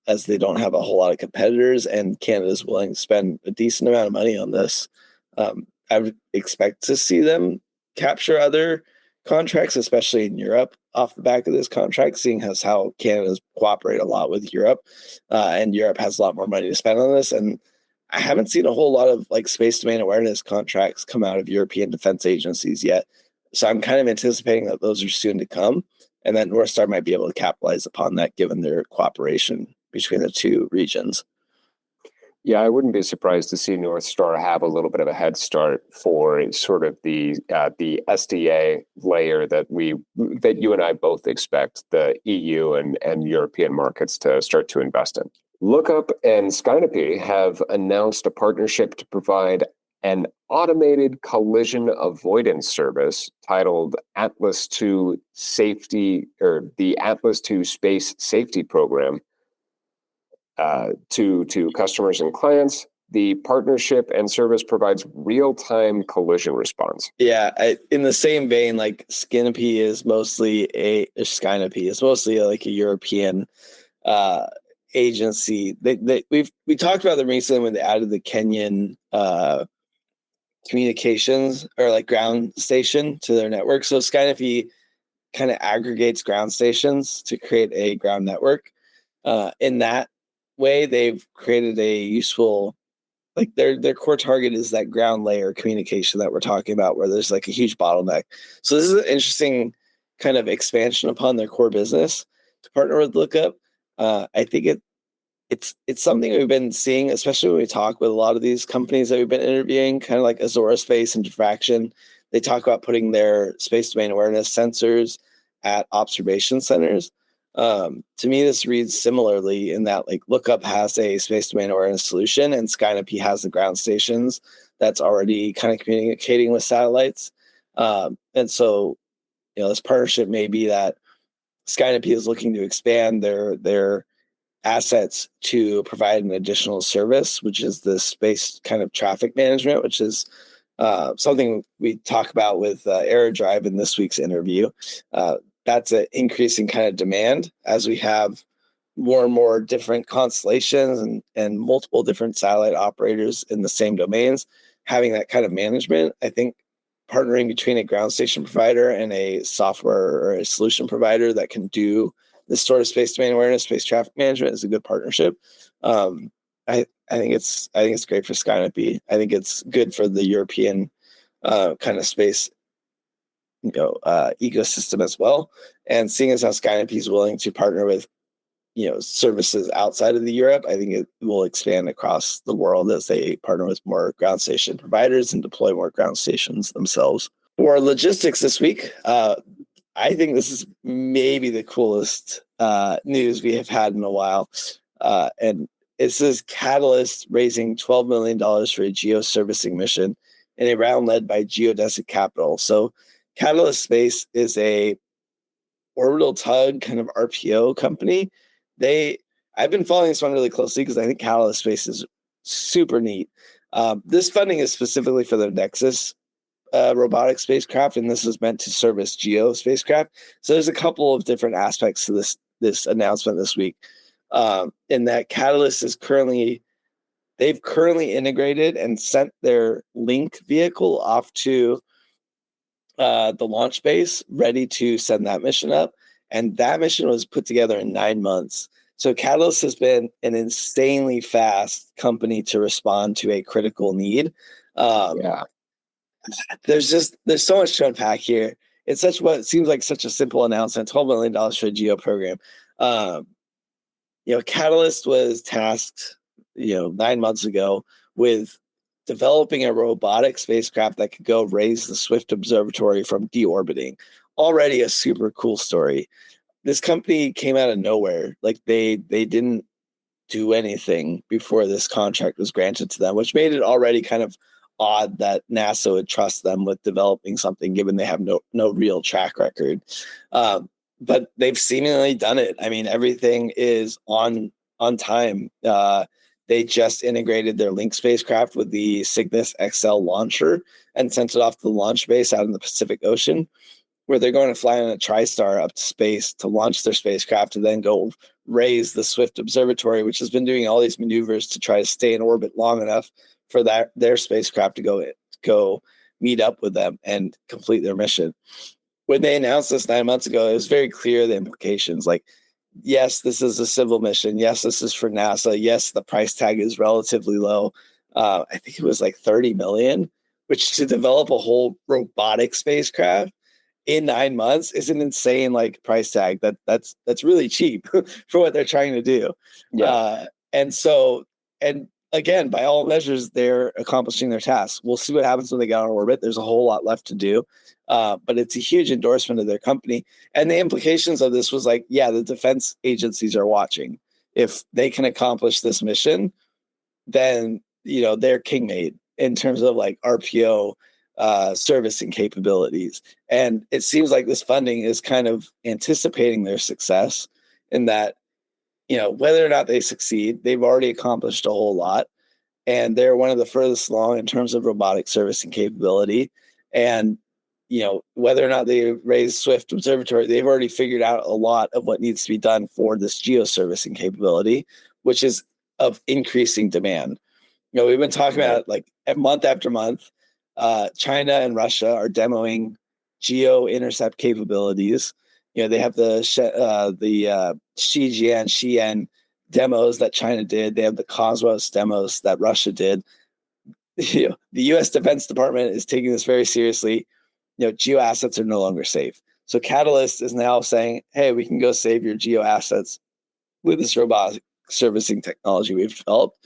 as they don't have a whole lot of competitors and Canada is willing to spend a decent amount of money on this. I would expect to see them capture other contracts, especially in Europe, off the back of this contract, seeing as how Canada's cooperate a lot with Europe, and Europe has a lot more money to spend on this. And I haven't seen a whole lot of like space domain awareness contracts come out of European defense agencies yet. So I'm kind of anticipating that those are soon to come, and that Northstar might be able to capitalize upon that given their cooperation between the 2 regions. Yeah, I wouldn't be surprised to see Northstar have a little bit of a head start for sort of the SDA layer that you and I both expect the EU and European markets to start to invest in. Lookup and Skynapy have announced a partnership to provide an automated collision avoidance service titled Atlas II Safety, or the Atlas II Space Safety Program, to customers and clients. The partnership and service provides real-time collision response. Yeah, in the same vein, like Skynapy is mostly like a European agency. We talked about them recently when they added the Kenyan communications or like ground station to their network. So Skynapy kind of aggregates ground stations to create a ground network. In that way, they've created a useful, like their core target is that ground layer communication that we're talking about, where there's like a huge bottleneck. So this is an interesting kind of expansion upon their core business to partner with Lookup. I think it's something we've been seeing, especially when we talk with a lot of these companies that we've been interviewing, kind of like Azora Space and Diffraction. They talk about putting their space domain awareness sensors at observation centers. To me, this reads similarly in that like Lookup has a space domain awareness solution, and Skynappy has the ground stations that's already kind of communicating with satellites. And so, this partnership may be that Skynappy is looking to expand their assets to provide an additional service, which is the space kind of traffic management, which is something we talk about with Eradrive in this week's interview. That's an increasing kind of demand as we have more and more different constellations and multiple different satellite operators in the same domains. Having that kind of management, I think partnering between a ground station provider and a software or a solution provider that can do this sort of space domain awareness, space traffic management is a good partnership. I think it's great for Skynappy. I think it's good for the European kind of space ecosystem as well. And seeing as how Skynappy is willing to partner with services outside of the Europe, I think it will expand across the world as they partner with more ground station providers and deploy more ground stations themselves. For logistics this week, I think this is maybe the coolest news we have had in a while. And it says Catalyst raising $12 million for a geo-servicing mission in a round led by Geodesic Capital. So Catalyst Space is a orbital tug kind of RPO company. I've been following this one really closely because I think Catalyst Space is super neat. This funding is specifically for the Nexus robotic spacecraft, and this is meant to service GEO spacecraft. So there's a couple of different aspects to this announcement this week. In that Catalyst is they've currently integrated and sent their Link vehicle off to the launch base, ready to send that mission up. And that mission was put together in 9 months. So Catalyst has been an insanely fast company to respond to a critical need. There's so much to unpack here. It's what seems like such a simple announcement, $12 million for a GEO program. Catalyst was tasked, 9 months ago with developing a robotic spacecraft that could go raise the Swift Observatory from deorbiting. Already a super cool story. This company came out of nowhere. Like they didn't do anything before this contract was granted to them, which made it already kind of odd that NASA would trust them with developing something, given they have no real track record. But they've seemingly done it. I mean, everything is on time. They just integrated their Link spacecraft with the Cygnus XL launcher and sent it off to the launch base out in the Pacific Ocean, where they're going to fly on a TriStar up to space to launch their spacecraft and then go raise the Swift Observatory, which has been doing all these maneuvers to try to stay in orbit long enough for their spacecraft to go meet up with them and complete their mission. When they announced this 9 months ago, it was very clear the implications. Like, yes, this is a civil mission. Yes, this is for NASA. Yes, the price tag is relatively low. I think it was like $30 million, which to develop a whole robotic spacecraft in 9 months is an insane price tag. That's really cheap for what they're trying to do. Yeah. And again, by all measures, they're accomplishing their task. We'll see what happens when they get on orbit. There's a whole lot left to do. But it's a huge endorsement of their company. And the implications of this was the defense agencies are watching. If they can accomplish this mission, then, they're king made in terms of RPO servicing capabilities. And it seems like this funding is kind of anticipating their success in that, whether or not they succeed, they've already accomplished a whole lot. And they're one of the furthest along in terms of robotic servicing capability. And, whether or not they raise Swift Observatory, they've already figured out a lot of what needs to be done for this geo-servicing capability, which is of increasing demand. We've been talking about it month after month. China and Russia are demoing geo-intercept capabilities. They have the Xi'an demos that China did. They have the Cosmos demos that Russia did. The U.S. Defense Department is taking this very seriously. Geo assets are no longer safe. So Catalyst is now saying, hey, we can go save your geo assets with this robotic servicing technology we've developed.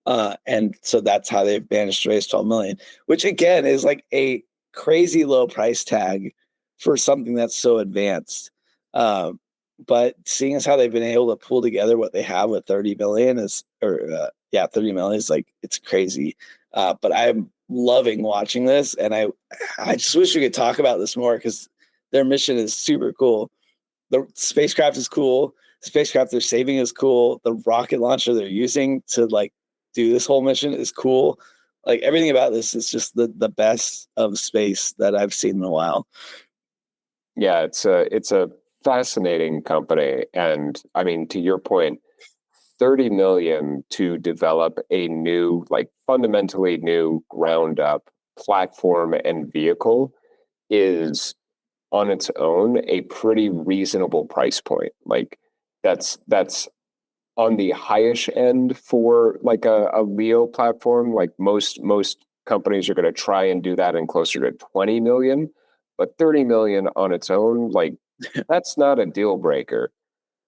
And so that's how they've managed to raise 12 million, which again is like a crazy low price tag for something that's so advanced. But seeing as how they've been able to pull together what they have with 30 million 30 million is like, it's crazy. But I'm loving watching this, and I just wish we could talk about this more because their mission is super cool. The spacecraft is cool. The spacecraft they're saving is cool. The rocket launcher they're using to like do this whole mission is cool. Like everything about this is just the best of space that I've seen in a while. Yeah, it's a fascinating company, and I mean, to your point, 30 million to develop a new, like fundamentally new ground up platform and vehicle is on its own a pretty reasonable price point. Like that's on the highish end for like a Leo platform. Like most companies are going to try and do that in closer to 20 million, but 30 million on its own, like that's not a deal breaker.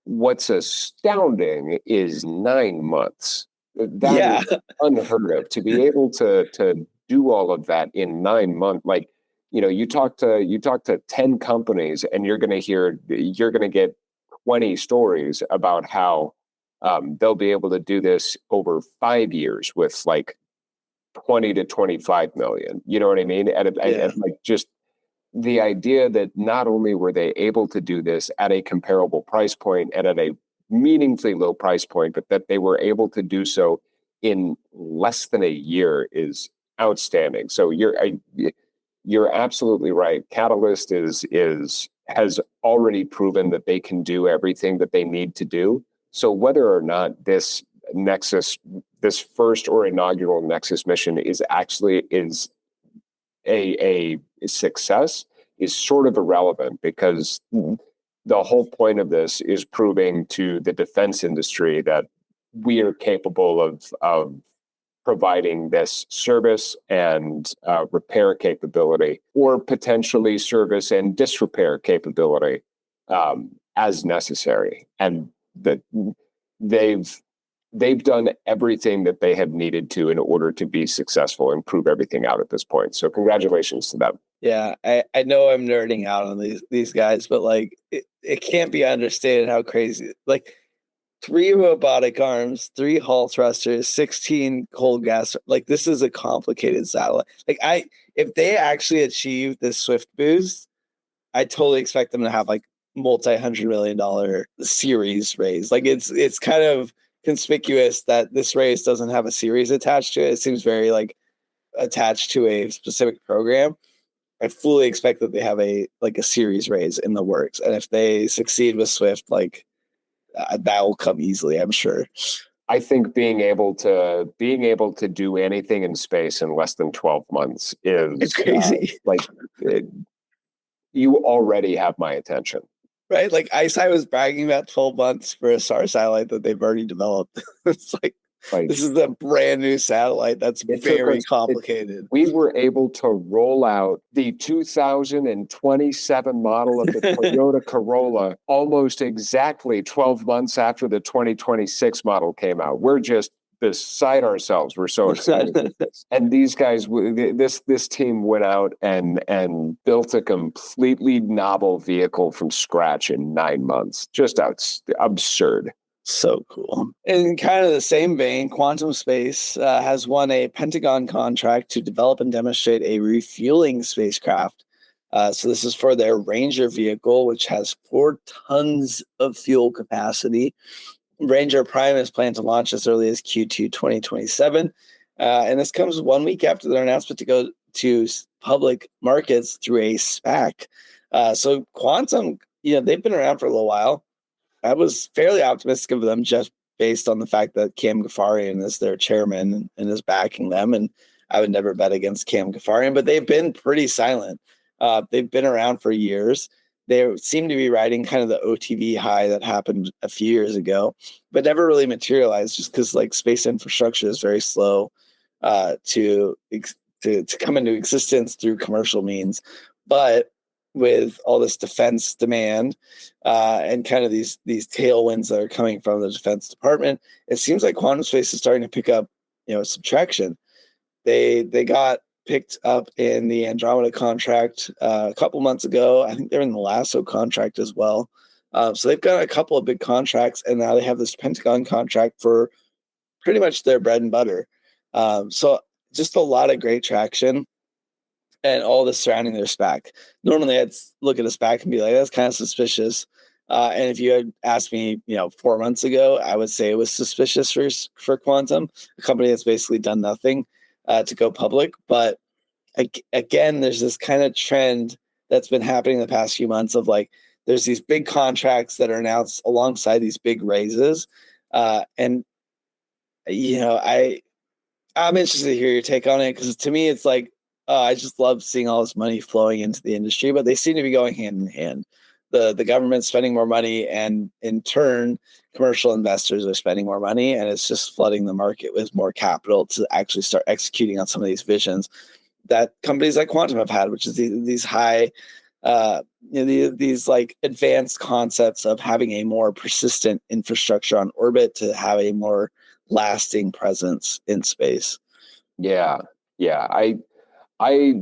What's astounding is 9 months. That is unheard of. To be able to do all of that in 9 months, like, you know, you talk to 10 companies and you're going to get 20 stories about how they'll be able to do this over 5 years with like 20 to 25 million. You know what I mean? And like just the idea that not only were they able to do this at a comparable price point and at a meaningfully low price point, but that they were able to do so in less than a year is outstanding. So you're absolutely right. Catalyst has already proven that they can do everything that they need to do. So whether or not this first or inaugural Nexus mission is a success is sort of irrelevant, because the whole point of this is proving to the defense industry that we are capable of providing this service and repair capability, or potentially service and disrepair capability as necessary, and that they've done everything that they have needed to in order to be successful and prove everything out at this point. So congratulations to them. Yeah, I know I'm nerding out on these guys, but like it can't be understated how crazy. Like 3 robotic arms, 3 Hall thrusters, 16 cold gas. Like this is a complicated satellite. Like if they actually achieve this Swift boost, I totally expect them to have like multi-$100 million series raise. Like it's kind of conspicuous that this raise doesn't have a series attached to it. It seems very like attached to a specific program. I fully expect that they have a series raise in the works, and if they succeed with Swift, like that will come easily, I'm sure. I think being able to do anything in space in less than 12 months is crazy. You already have my attention. Right? Like ICEYE was bragging about 12 months for a SAR satellite that they've already developed. It's like this is a brand new satellite that's very complicated. We were able to roll out the 2027 model of the Toyota Corolla almost exactly 12 months after the 2026 model came out. We're just beside ourselves. We're so excited. And these guys, this team went out and built a completely novel vehicle from scratch in 9 months. Just absurd. So cool. In kind of the same vein, Quantum Space has won a Pentagon contract to develop and demonstrate a refueling spacecraft. So this is for their Ranger vehicle, which has 4 tons of fuel capacity. Ranger Prime is planned to launch as early as Q2 2027. And this comes 1 week after their announcement to go to public markets through a SPAC. So Quantum, they've been around for a little while. I was fairly optimistic of them just based on the fact that Cam Ghaffarian is their chairman and is backing them. And I would never bet against Cam Ghaffarian, but they've been pretty silent. They've been around for years. They seem to be riding kind of the OTV high that happened a few years ago, but never really materialized just because like space infrastructure is very slow to come into existence through commercial means. But with all this defense demand and kind of these tailwinds that are coming from the Defense Department, it seems like quantum space is starting to pick up, some traction. They got picked up in the Andromeda contract a couple months ago. I think they're in the LASSO contract as well. So they've got a couple of big contracts, and now they have this Pentagon contract for pretty much their bread and butter. So just a lot of great traction and all this surrounding their SPAC. Normally, I'd look at a SPAC and be like, that's kind of suspicious. And if you had asked me, 4 months ago, I would say it was suspicious for Quantum, a company that's basically done nothing to go public. But again, there's this kind of trend that's been happening the past few months of like, there's these big contracts that are announced alongside these big raises. And I'm interested to hear your take on it, because to me, it's like, I just love seeing all this money flowing into the industry, but they seem to be going hand in hand. The government's spending more money, and in turn, commercial investors are spending more money, and it's just flooding the market with more capital to actually start executing on some of these visions that companies like Quantum have had, which is these high, these like advanced concepts of having a more persistent infrastructure on orbit to have a more lasting presence in space. Yeah. I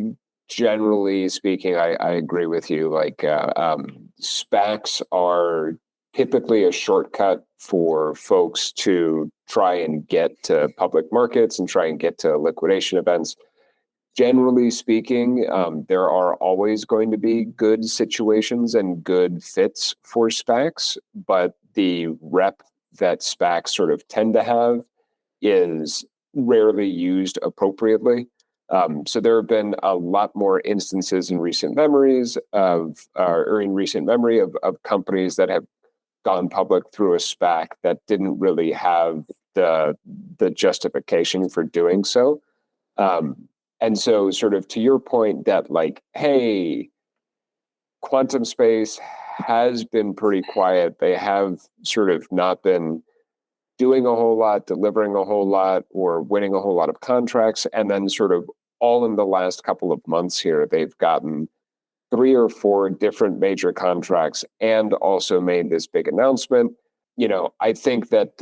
generally speaking, I agree with you. Like SPACs are typically a shortcut for folks to try and get to public markets and try and get to liquidation events. Generally speaking, there are always going to be good situations and good fits for SPACs, but the rep that SPACs sort of tend to have is rarely used appropriately. So there have been a lot more instances in recent memories of companies that have gone public through a SPAC that didn't really have the justification for doing so. And so sort of to your point that like, hey, quantum space has been pretty quiet. They have sort of not been doing a whole lot, delivering a whole lot, or winning a whole lot of contracts. And then sort of all in the last couple of months here, they've gotten 3 or 4 different major contracts and also made this big announcement. I think that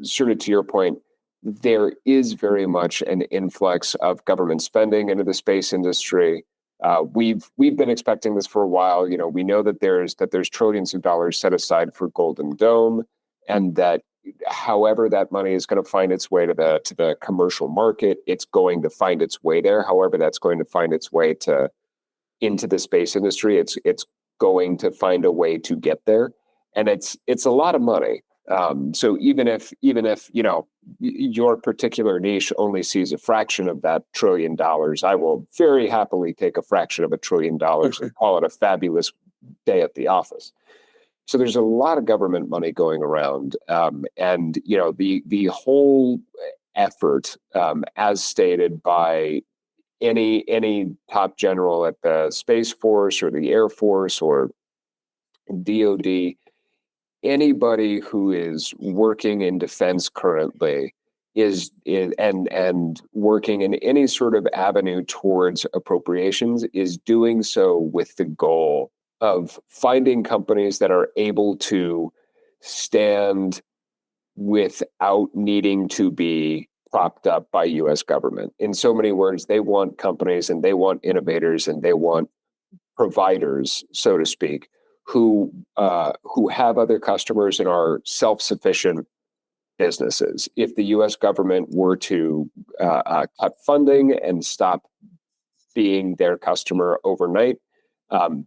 sort of to your point, there is very much an influx of government spending into the space industry. We've been expecting this for a while. We know that there's trillions of dollars set aside for Golden Dome, and that however that money is going to find its way to the commercial market, it's going to find its way there. However, that's going to find its way into the space industry. It's going to find a way to get there, and it's a lot of money. So even if your particular niche only sees a fraction of that $1 trillion, I will very happily take a fraction of $1 trillion and call it a fabulous day at the office. So there's a lot of government money going around, and the whole effort, as stated by any top general at the Space Force or the Air Force or DoD, anybody who is working in defense currently and working in any sort of avenue towards appropriations is doing so with the goal of finding companies that are able to stand without needing to be propped up by U.S. government. In so many words, they want companies and they want innovators and they want providers, so to speak, who have other customers and are self-sufficient businesses. If the U.S. government were to cut funding and stop being their customer overnight,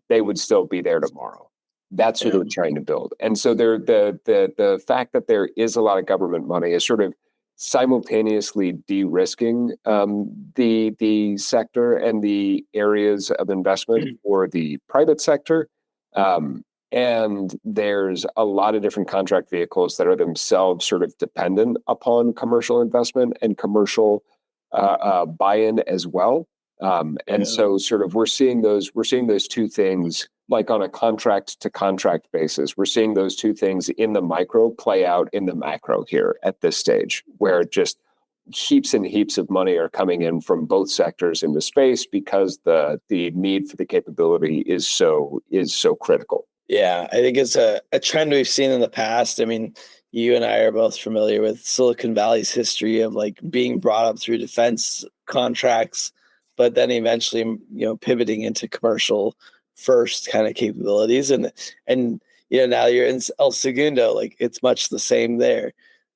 they would still be there tomorrow. That's who they're trying to build. And so the fact that there is a lot of government money is sort of simultaneously de-risking the sector and the areas of investment for the private sector. And there's a lot of different contract vehicles that are themselves sort of dependent upon commercial investment and commercial buy-in as well. And so sort of we're seeing those two things like on a contract to contract basis. We're seeing those two things in the micro play out in the macro here at this stage, where just heaps and heaps of money are coming in from both sectors into space because the need for the capability is so critical. Yeah, I think it's a trend we've seen in the past. I mean, you and I are both familiar with Silicon Valley's history of like being brought up through defense contracts, but then eventually, pivoting into commercial first kind of capabilities. And now you're in El Segundo, like it's much the same there.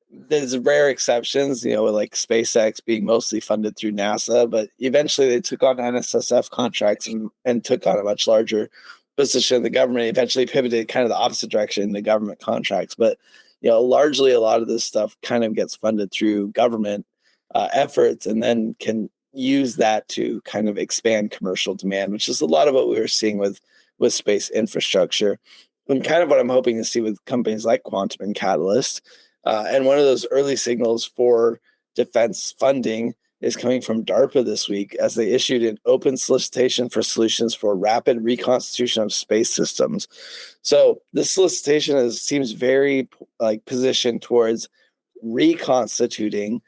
There's rare exceptions, with like SpaceX being mostly funded through NASA, but eventually they took on NSSF contracts and took on a much larger position in the government. Eventually pivoted kind of the opposite direction in the government contracts, but largely a lot of this stuff kind of gets funded through government efforts, and then can use that to kind of expand commercial demand, which is a lot of what we were seeing with space infrastructure, and kind of what I'm hoping to see with companies like Quantum and Catalyst. And one of those early signals for defense funding is coming from DARPA this week, as they issued an open solicitation for solutions for rapid reconstitution of space systems. So this solicitation seems very positioned towards reconstituting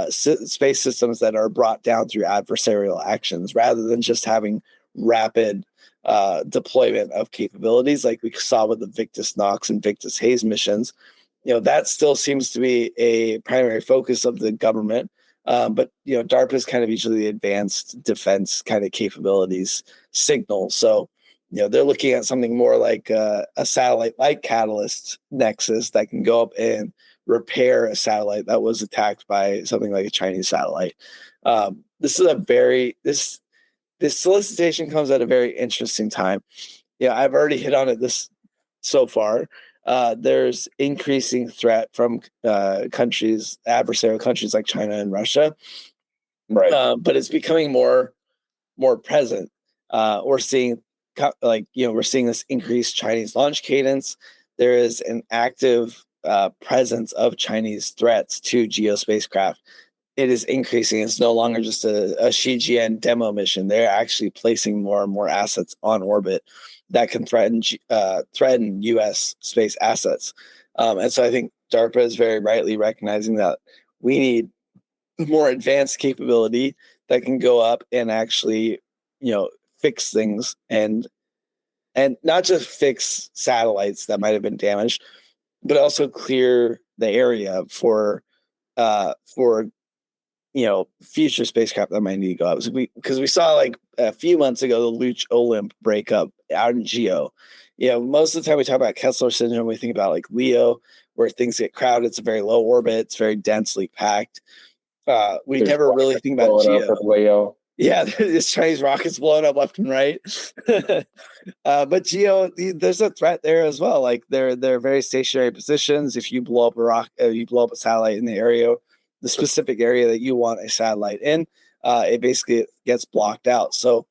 space systems that are brought down through adversarial actions, rather than just having rapid deployment of capabilities like we saw with the Victus Nox and Victus Haze missions. That still seems to be a primary focus of the government. But DARPA is kind of usually the advanced defense kind of capabilities signal. So, they're looking at something more like a satellite like Catalyst Nexus that can go up and repair a satellite that was attacked by something like a Chinese satellite. This solicitation comes at a very interesting time. I've already hit on it so far. There's increasing threat from adversarial countries like China and Russia, right? But it's becoming more present. We're seeing this increased Chinese launch cadence. There is an active presence of Chinese threats to geospacecraft. It is increasing. It's no longer just a Shijian demo mission. They're actually placing more and more assets on orbit that can threaten U.S. space assets. And so I think DARPA is very rightly recognizing that we need more advanced capability that can go up and actually, fix things and not just fix satellites that might have been damaged, but also clear the area for future spacecraft that might need to go up. Because we saw like a few months ago the Luch Olymp breakup out in GEO. Most of the time we talk about Kessler syndrome, we think about like LEO, where things get crowded. It's a very low orbit. It's very densely packed. We never really think about GEO. Yeah, there's Chinese rockets blowing up left and right. But GEO, there's a threat there as well. Like they're very stationary positions. If you blow up a satellite in the specific area that you want a satellite in, it basically gets blocked out. So,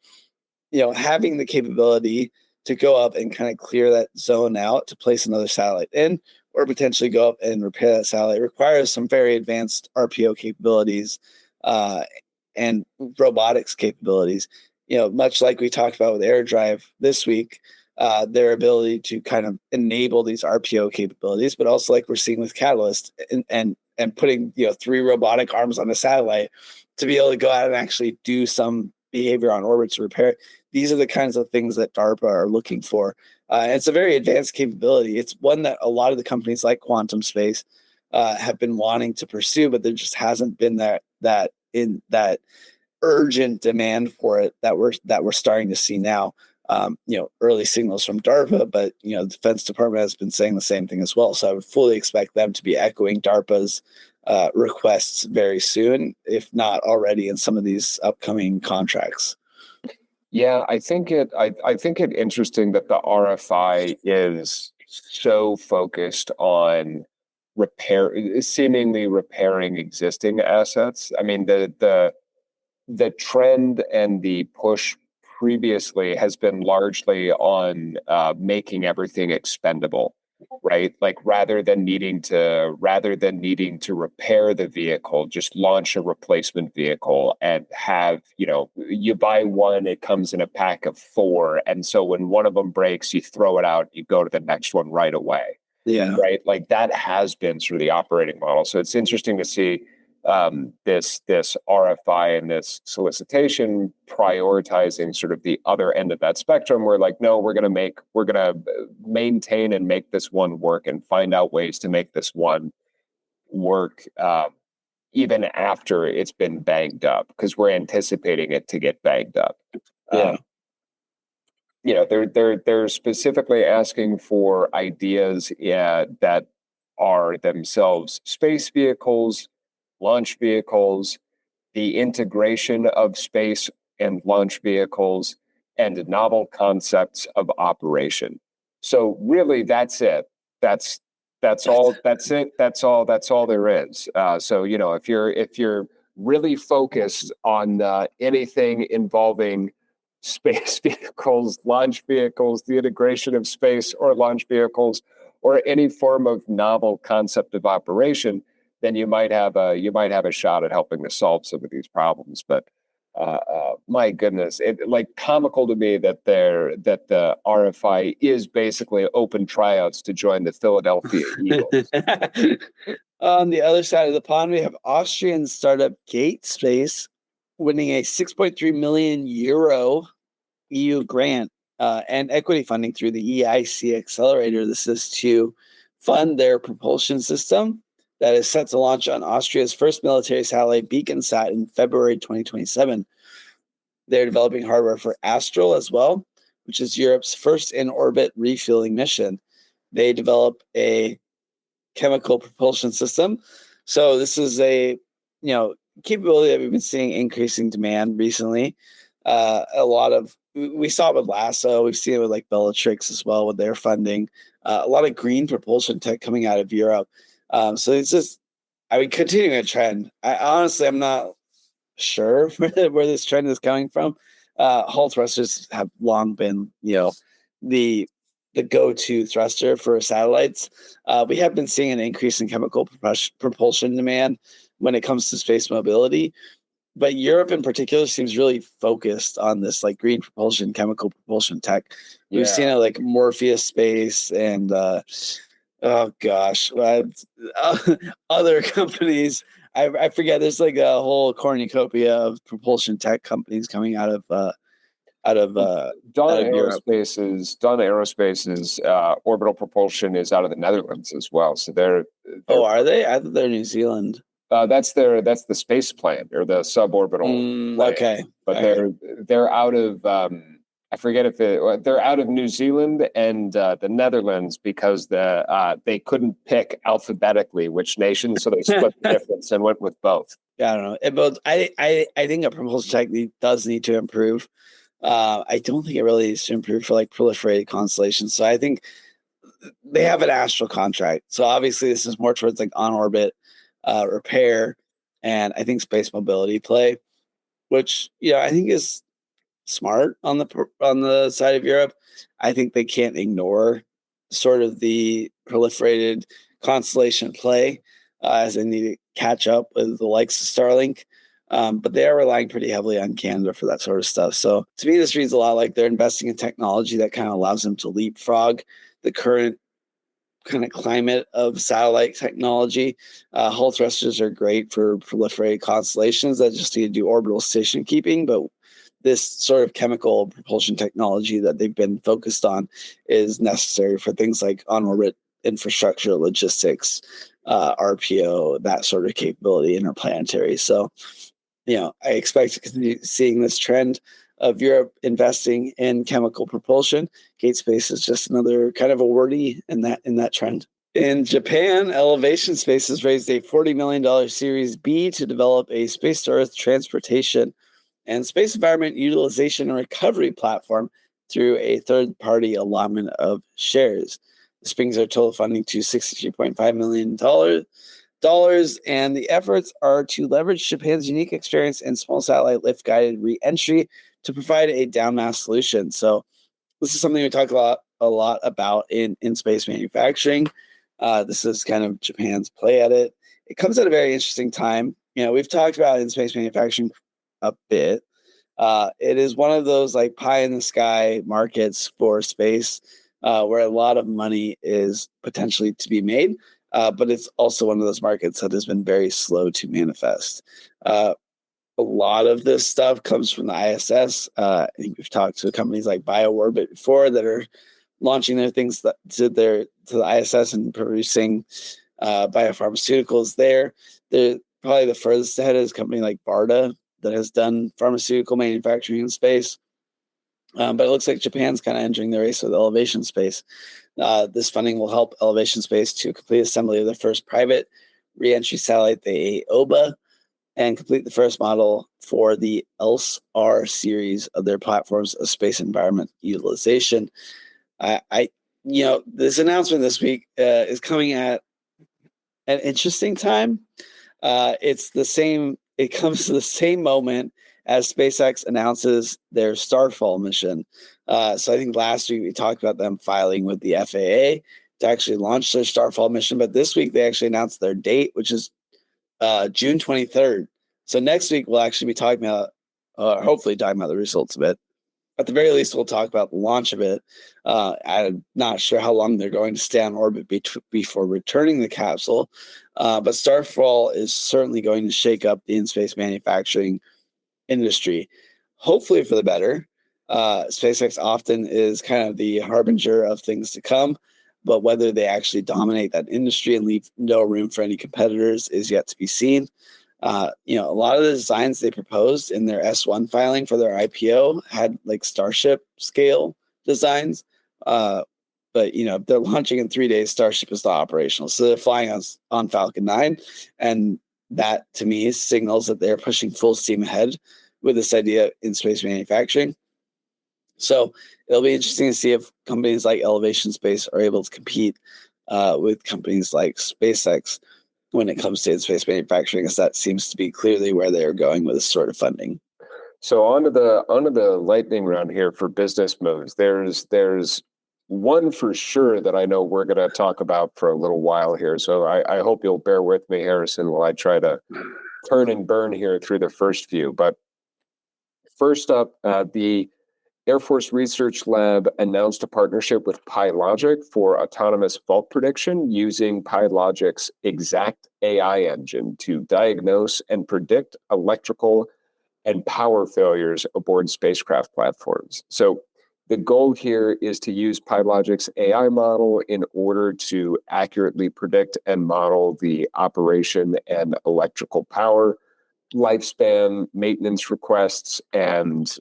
having the capability to go up and kind of clear that zone out to place another satellite in, or potentially go up and repair that satellite, requires some very advanced RPO capabilities and robotics capabilities. Much like we talked about with Eradrive this week, their ability to kind of enable these RPO capabilities, but also like we're seeing with Catalyst and putting 3 robotic arms on a satellite to be able to go out and actually do some behavior on orbit to repair it. These are the kinds of things that DARPA are looking for. And it's a very advanced capability. It's one that a lot of the companies like Quantum Space have been wanting to pursue, but there just hasn't been that urgent demand for it that we're starting to see now. Early signals from DARPA, but the Defense Department has been saying the same thing as well. So I would fully expect them to be echoing DARPA's requests very soon, if not already in some of these upcoming contracts. Yeah, I think it interesting that the RFI is so focused on seemingly repairing existing assets. I mean, the trend and the push previously has been largely on making everything expendable, right? Like rather than needing to repair the vehicle, just launch a replacement vehicle and have, you buy one, it comes in a pack of 4. And so when one of them breaks, you throw it out, you go to the next one right away. Yeah. Right. Like that has been sort of the operating model. So it's interesting to see this RFI and this solicitation prioritizing sort of the other end of that spectrum. We're like, no, we're going to maintain and make this one work and find out ways to make this one work even after it's been banged up, because we're anticipating it to get banged up. They're specifically asking for ideas that are themselves space vehicles, launch vehicles, the integration of space and launch vehicles, and novel concepts of operation. So really, that's it. That's all. That's it. That's all there is. So if you're really focused on anything involving space vehicles, launch vehicles, the integration of space or launch vehicles, or any form of novel concept of operation, then you might have a shot at helping to solve some of these problems. But my goodness, it like comical to me that the RFI is basically open tryouts to join the Philadelphia Eagles. On the other side of the pond, we have Austrian startup Gate Space winning a 6.3 million euro EU grant and equity funding through the EIC Accelerator. This is to fund their propulsion system that is set to launch on Austria's first military satellite BeaconSat in February 2027. They're developing hardware for Astral as well, which is Europe's first in-orbit refueling mission. They develop a chemical propulsion system. So this is a capability that we've been seeing increasing demand recently. We saw it with LASSO. We've seen it with like Bellatrix as well with their funding. A lot of green propulsion tech coming out of Europe. So it's just, continuing a trend. I'm not sure where this trend is coming from. Hull thrusters have long been, the go-to thruster for satellites. We have been seeing an increase in chemical propulsion demand when it comes to space mobility. But Europe in particular seems really focused on this like green propulsion, chemical propulsion tech. We've seen it like Morpheus Space and other companies. I forget. There's like a whole cornucopia of propulsion tech companies coming out of Donna Aerospace's orbital propulsion is out of the Netherlands as well. So they're are they? I thought they're New Zealand. That's the space plan or the suborbital plan. Okay, but they're out of I forget if they're out of New Zealand and the Netherlands because they couldn't pick alphabetically which nation, so they split the difference and went with both. Yeah, I don't know. Both. I think a propulsion tech does need to improve. I don't think it really needs to improve for like proliferated constellations. So I think they have an Astral contract. So obviously this is more towards like on orbit repair, and I think space mobility play, which I think is smart on the side of Europe. I think they can't ignore sort of the proliferated constellation play as they need to catch up with the likes of Starlink. But they are relying pretty heavily on Canada for that sort of stuff. So to me, this reads a lot like they're investing in technology that kind of allows them to leapfrog the current kind of climate of satellite technology. Hull thrusters are great for proliferated constellations that just need to do orbital station keeping, but this sort of chemical propulsion technology that they've been focused on is necessary for things like on-orbit infrastructure, logistics, RPO, that sort of capability, interplanetary. So, I expect to continue seeing this trend of Europe investing in chemical propulsion. Gate Space is just another kind of a wordy in that trend. In Japan, Elevation Space has raised a $40 million Series B to develop a space-to-Earth transportation and space environment utilization and recovery platform through a third-party allotment of shares. This brings their total funding to $63.5 million. And the efforts are to leverage Japan's unique experience in small satellite lift-guided re-entry to provide a downmass solution. So this is something we talk a lot about in space manufacturing. This is kind of Japan's play at it. It comes at a very interesting time. We've talked about in space manufacturing a bit. It is one of those like pie in the sky markets for space where a lot of money is potentially to be made. but it's also one of those markets that has been very slow to manifest. A lot of this stuff comes from the ISS. I think we've talked to companies like BioOrbit before that are launching their things to the ISS and producing biopharmaceuticals there. They're probably the furthest ahead is a company like BARDA that has done pharmaceutical manufacturing in space. But it looks like Japan's kind of entering the race with Elevation Space. This funding will help Elevation Space to complete assembly of the first private reentry satellite, the AOBA, and complete the first model for the ELSR series of their platforms of space environment utilization. This announcement this week is coming at an interesting time. It comes to the same moment as SpaceX announces their Starfall mission. So I think last week we talked about them filing with the FAA to actually launch their Starfall mission, but this week they actually announced their date, which is June 23rd. So next week we'll actually be talking about, hopefully talking about the results of it. At the very least, we'll talk about the launch of it. I'm not sure how long they're going to stay on orbit before returning the capsule, but Starfall is certainly going to shake up the in-space manufacturing industry, hopefully for the better. SpaceX often is kind of the harbinger of things to come, but whether they actually dominate that industry and leave no room for any competitors is yet to be seen. A lot of the designs they proposed in their S1 filing for their IPO had like Starship scale designs. But if they're launching in 3 days, Starship is not operational. So they're flying on Falcon 9. And that to me signals that they're pushing full steam ahead with this idea in space manufacturing. So it'll be interesting to see if companies like Elevation Space are able to compete with companies like SpaceX when it comes to in-space manufacturing, as that seems to be clearly where they are going with this sort of funding. So onto the lightning round here for business moves. There's one for sure that I know we're going to talk about for a little while here. So I hope you'll bear with me, Harrison, while I try to turn and burn here through the first few. But first up, the Air Force Research Lab announced a partnership with PyLogic for autonomous fault prediction using PyLogic's exact AI engine to diagnose and predict electrical and power failures aboard spacecraft platforms. So the goal here is to use PyLogic's AI model in order to accurately predict and model the operation and electrical power, lifespan, maintenance requests, and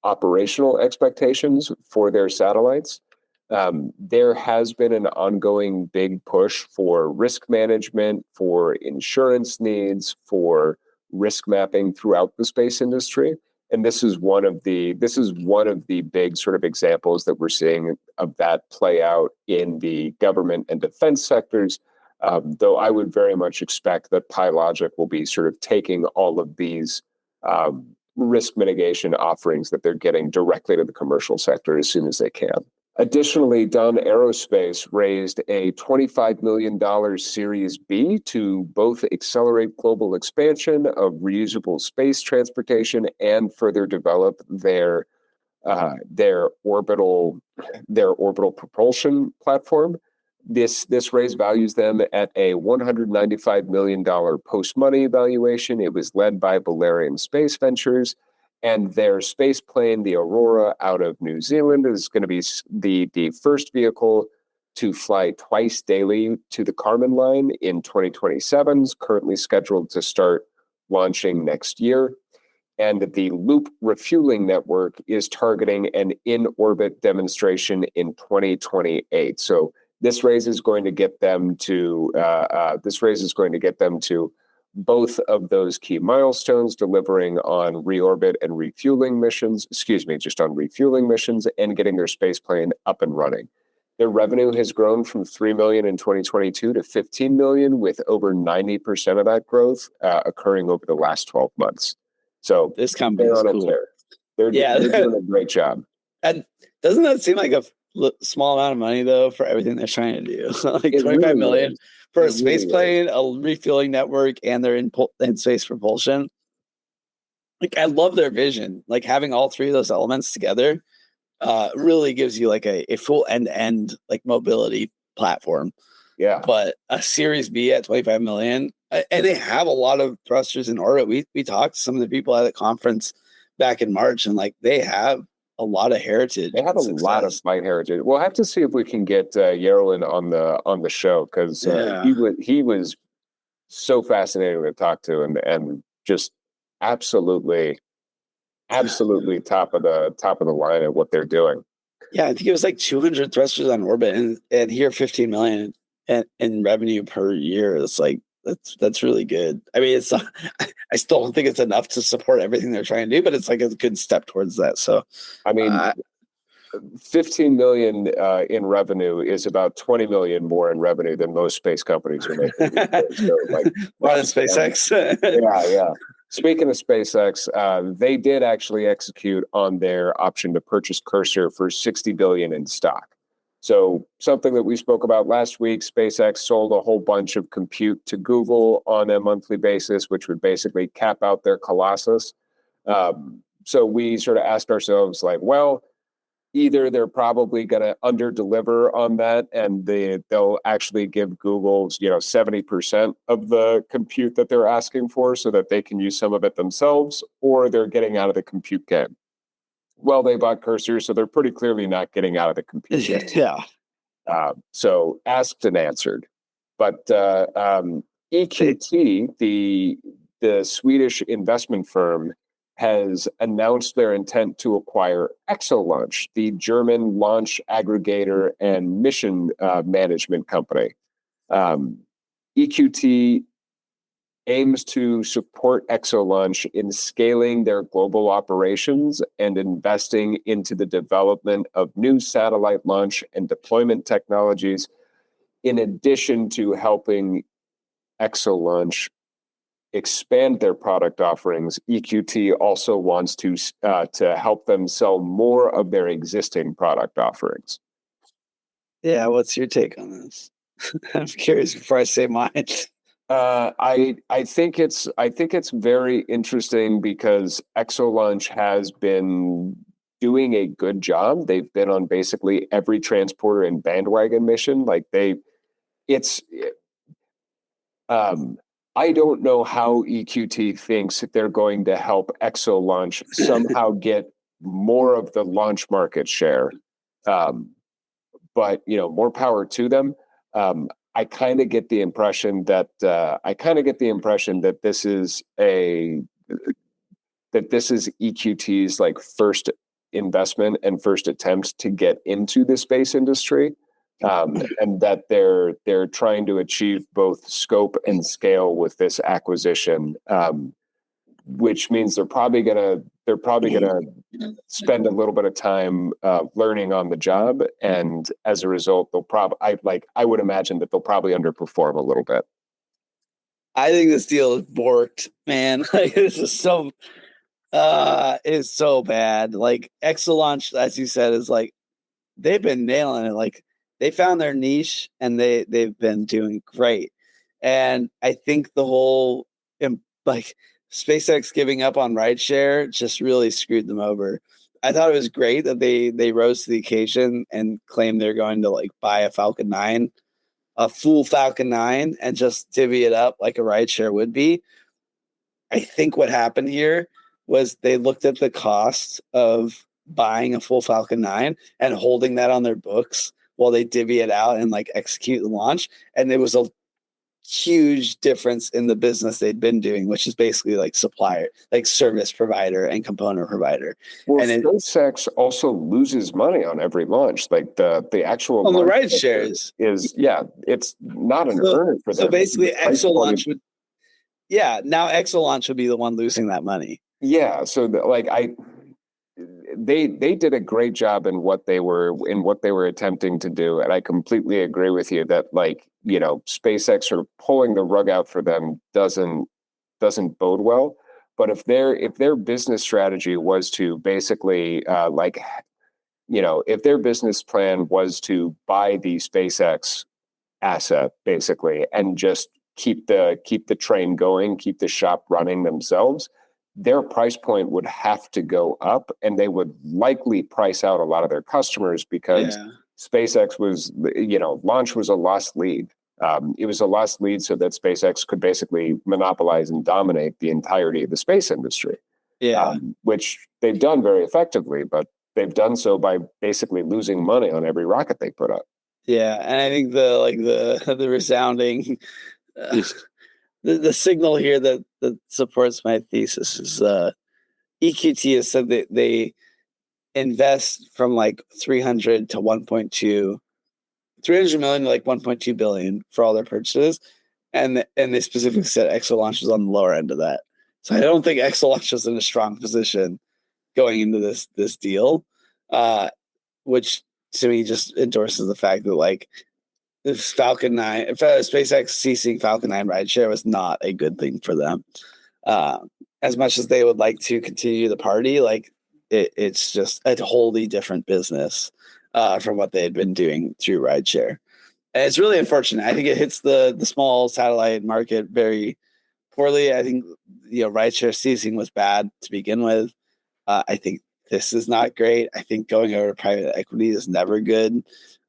operational expectations for their satellites. There has been an ongoing big push for risk management, for insurance needs, for risk mapping throughout the space industry. And this is one of the big sort of examples that we're seeing of that play out in the government and defense sectors. Though I would very much expect that PyLogic will be sort of taking all of these risk mitigation offerings that they're getting directly to the commercial sector as soon as they can. Additionally, Dunn Aerospace raised a $25 million Series B to both accelerate global expansion of reusable space transportation and further develop their orbital propulsion platform. This raise values them at a $195 million post-money valuation. It was led by Valerian Space Ventures, and their space plane, the Aurora, out of New Zealand, is going to be the first vehicle to fly twice daily to the Kármán line in 2027. It's currently scheduled to start launching next year. And the Loop refueling network is targeting an in-orbit demonstration in 2028. So this raise is going to get them to both of those key milestones, delivering on reorbit and refueling missions. Just on refueling missions and getting their space plane up and running. Their revenue has grown from $3 million in 2022 to $15 million, with over 90% of that growth occurring over the last 12 months. So this company is cool. They're doing a great job. And doesn't that seem like a small amount of money though for everything they're trying to do? Like $25 million for a space plane, a refueling network, and their in space propulsion. Like, I love their vision. Like, having all three of those elements together really gives you like a full end-to-end like mobility platform. Yeah. But a Series B at 25 million, and they have a lot of thrusters in orbit. We talked to some of the people at the conference back in March, and like they have a lot of heritage. They have a lot of flight heritage. We'll have to see if we can get Yarlin on the show, because he was so fascinating to talk to, and just absolutely top of the line at what they're doing. Yeah, I think it was like 200 thrusters on orbit, and here 15 million in revenue per year. It's like that's really good. I mean, it's I still don't think it's enough to support everything they're trying to do, but it's like a good step towards that. So, I mean, 15 million in revenue is about 20 million more in revenue than most space companies are making. So, like, what is SpaceX? Yeah. Speaking of SpaceX, they did actually execute on their option to purchase Cursor for $60 billion in stock. So something that we spoke about last week, SpaceX sold a whole bunch of compute to Google on a monthly basis, which would basically cap out their Colossus. So we sort of asked ourselves, like, well, either they're probably going to under deliver on that, and they'll actually give Google 70% of the compute that they're asking for so that they can use some of it themselves, or they're getting out of the compute game. Well, they bought Cursor, so they're pretty clearly not getting out of the compute game. Yeah. So asked and answered. But EQT, the Swedish investment firm, has announced their intent to acquire Exolaunch, the German launch aggregator and mission management company. EQT aims to support Exolaunch in scaling their global operations and investing into the development of new satellite launch and deployment technologies, in addition to helping Exolaunch expand their product offerings. EQT also wants to help them sell more of their existing product offerings. Yeah, what's your take on this? I'm curious before I say mine. I think it's very interesting because Exolaunch has been doing a good job. They've been on basically every transporter and bandwagon mission. I don't know how EQT thinks that they're going to help Exolaunch somehow get more of the launch market share. But more power to them. I kind of get the impression that this is EQT's like first investment and first attempt to get into the space industry, and that they're trying to achieve both scope and scale with this acquisition, which means they're probably gonna spend a little bit of time learning on the job, and as a result, I would imagine that they'll probably underperform a little bit. I think this deal is borked, man. Like, this is so is so bad. Like, Exolaunch, as you said, is like they've been nailing it. Like, they found their niche and they've been doing great. And I think the whole SpaceX giving up on rideshare just really screwed them over. I thought it was great that they rose to the occasion and claimed they're going to like buy a Falcon 9, a full Falcon 9, and just divvy it up like a rideshare would be. I think what happened here was they looked at the cost of buying a full Falcon 9 and holding that on their books while they divvy it out and like execute the launch. And there was a huge difference in the business they'd been doing, which is basically like supplier, like service provider and component provider. Well, and SpaceX also loses money on every launch. Like the actual on the ride shares is it's not an earner for them. So basically, Exolaunch would. Yeah, now Exolaunch would be the one losing that money. Yeah, so they did a great job in what they were attempting to do, and I completely agree with you that SpaceX sort of pulling the rug out for them doesn't bode well. But if their business strategy was to basically if their business plan was to buy the SpaceX asset basically and just keep the train going, keep the shop running themselves, their price point would have to go up, and they would likely price out a lot of their customers because SpaceX was, launch was a lost lead. It was a lost lead so that SpaceX could basically monopolize and dominate the entirety of the space industry. Which they've done very effectively, but they've done so by basically losing money on every rocket they put up. Yeah, and I think the resounding the signal here that supports my thesis is EQT has said that they invest from like 300 to 1.2, 300 million to like 1.2 billion for all their purchases, and they specifically said ExoLaunch was on the lower end of that. So I don't think ExoLaunch was in a strong position going into this deal, which to me just endorses the fact that like if Falcon 9, if SpaceX ceasing Falcon 9 rideshare was not a good thing for them. As much as they would like to continue the party, like it's just a wholly different business from what they had been doing through rideshare. And it's really unfortunate. I think it hits the small satellite market very poorly. I think rideshare ceasing was bad to begin with. I think this is not great. I think going over to private equity is never good.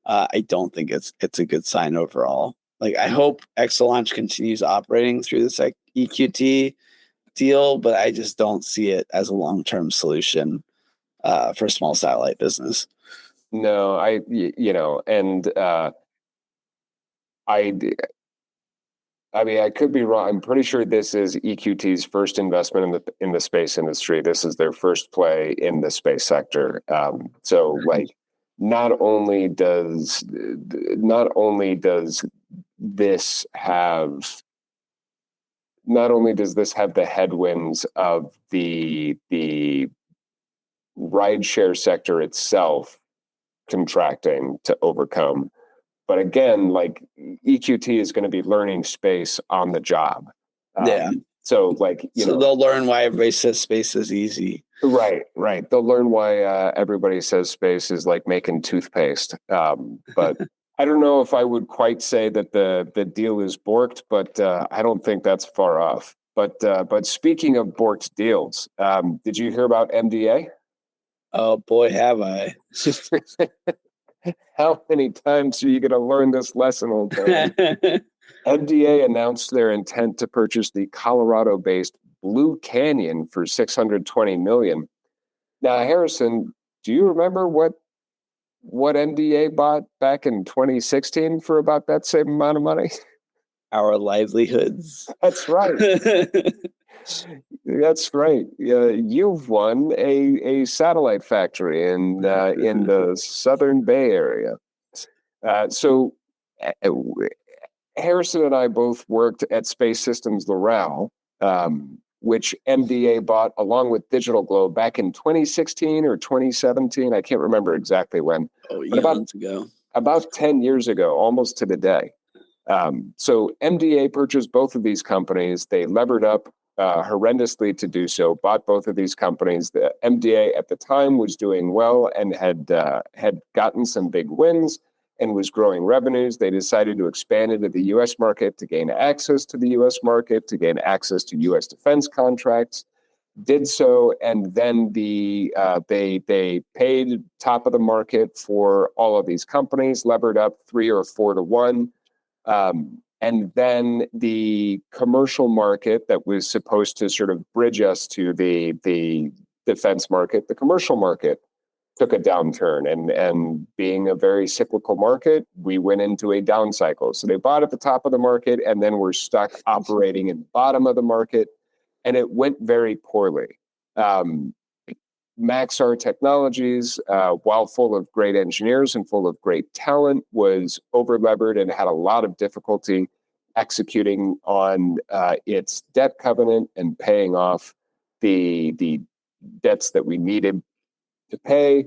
I don't think it's a good sign overall. Like I hope ExoLaunch continues operating through this like EQT deal, but I just don't see it as a long-term solution for small satellite business. No, I mean, I could be wrong. I'm pretty sure this is EQT's first investment in the space industry. This is their first play in the space sector. So, like, not only does this have the headwinds of the rideshare sector itself contracting to overcome. But again, like EQT is going to be learning space on the job. So like, they'll learn why everybody says space is easy. Right. They'll learn why everybody says space is like making toothpaste. But I don't know if I would quite say that the deal is borked, but I don't think that's far off. But speaking of borked deals, did you hear about MDA? Oh boy, have I. How many times are you going to learn this lesson, old man? MDA announced their intent to purchase the Colorado-based Blue Canyon for $620 million. Now, Harrison, do you remember what MDA bought back in 2016 for about that same amount of money? Our livelihoods. That's right. That's right. You've won a satellite factory in the Southern Bay Area. So Harrison and I both worked at Space Systems Loral, which MDA bought along with Digital Globe back in 2016 or 2017. I can't remember exactly when. About 10 years ago, almost to the day. So MDA purchased both of these companies. They levered up horrendously to do so, bought both of these companies. The MDA at the time was doing well and had gotten some big wins and was growing revenues. They decided to expand into the U.S. market to gain access to the U.S. market, to gain access to U.S. defense contracts. Did so, and then they paid top of the market for all of these companies, levered up 3 or 4 to 1. And then the commercial market that was supposed to sort of bridge us to the defense market, the commercial market took a downturn. And being a very cyclical market, we went into a down cycle. So they bought at the top of the market and then were stuck operating in the bottom of the market. And it went very poorly. Maxar Technologies, while full of great engineers and full of great talent, was over-levered and had a lot of difficulty executing on its debt covenant and paying off the debts that we needed to pay,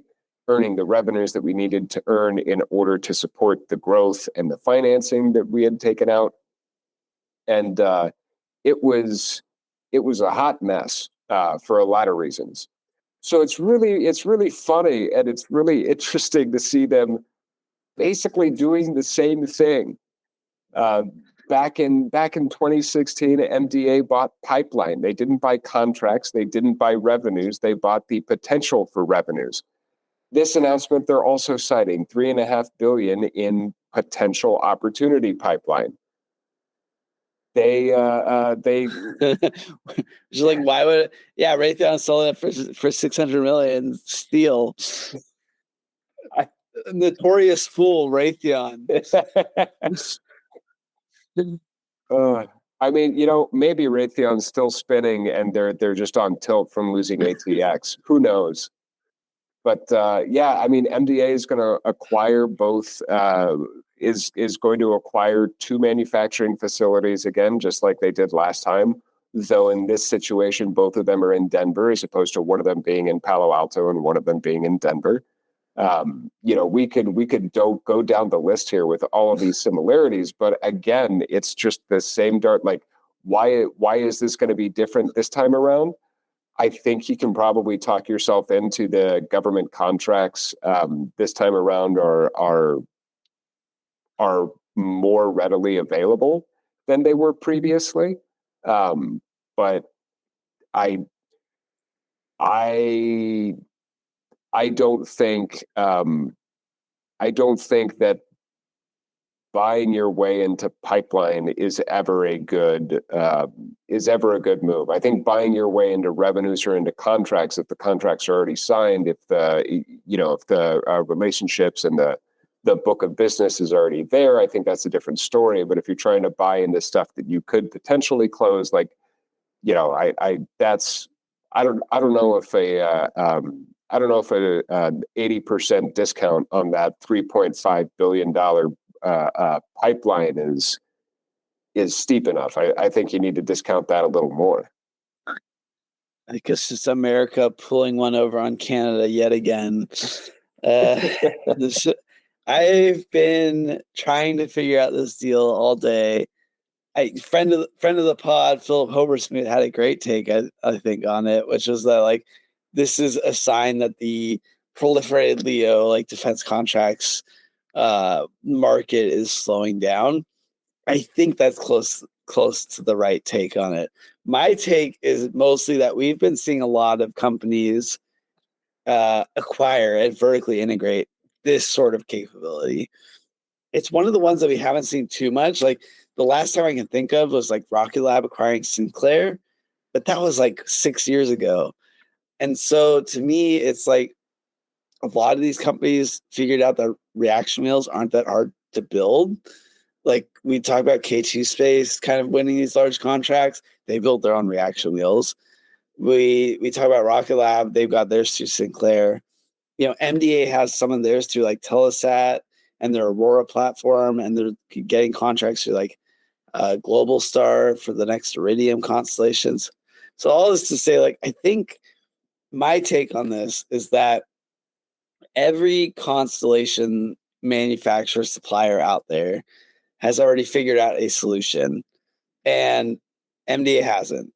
earning the revenues that we needed to earn in order to support the growth and the financing that we had taken out. And it was a hot mess for a lot of reasons. So it's really funny and it's really interesting to see them basically doing the same thing. Back in 2016, MDA bought pipeline. They didn't buy contracts. They didn't buy revenues. They bought the potential for revenues. This announcement, they're also citing $3.5 billion in potential opportunity pipeline. They Just like, why would Raytheon sell it for 600 million? Steal. Notorious fool, Raytheon. I mean, maybe Raytheon's still spinning and they're just on tilt from losing ATX. Who knows? But I mean, MDA is going to acquire both. Is going to acquire 2 manufacturing facilities again, just like they did last time. Though in this situation, both of them are in Denver, as opposed to one of them being in Palo Alto and one of them being in Denver. We could go down the list here with all of these similarities, but again, it's just the same dart. Like, why is this going to be different this time around? I think you can probably talk yourself into the government contracts this time around are more readily available than they were previously. But I don't think that buying your way into pipeline is ever a good move. I think buying your way into revenues or into contracts, if the contracts are already signed, if the relationships and the book of business is already there, I think that's a different story. But if you're trying to buy into stuff that you could potentially close, I don't know if an 80% discount on that $3.5 billion pipeline is steep enough. I think you need to discount that a little more. I guess it's America pulling one over on Canada yet again. I've been trying to figure out this deal all day. Friend of the pod, Philip Hobersmith, had a great take, I think, on it, which was that this is a sign that the proliferated LEO defense contracts market is slowing down. I think that's close to the right take on it. My take is mostly that we've been seeing a lot of companies acquire and vertically integrate this sort of capability. It's one of the ones that we haven't seen too much. The last time I can think of was Rocket Lab acquiring Sinclair, but that was 6 years ago. And so to me, it's a lot of these companies figured out that reaction wheels aren't that hard to build. We talk about K2 Space kind of winning these large contracts. They built their own reaction wheels. We talk about Rocket Lab. They've got theirs through Sinclair. MDA has some of theirs through Telesat and their Aurora platform, and they're getting contracts through Global Star for the next Iridium constellations. So all this to say, I think my take on this is that every constellation manufacturer supplier out there has already figured out a solution, and MDA hasn't.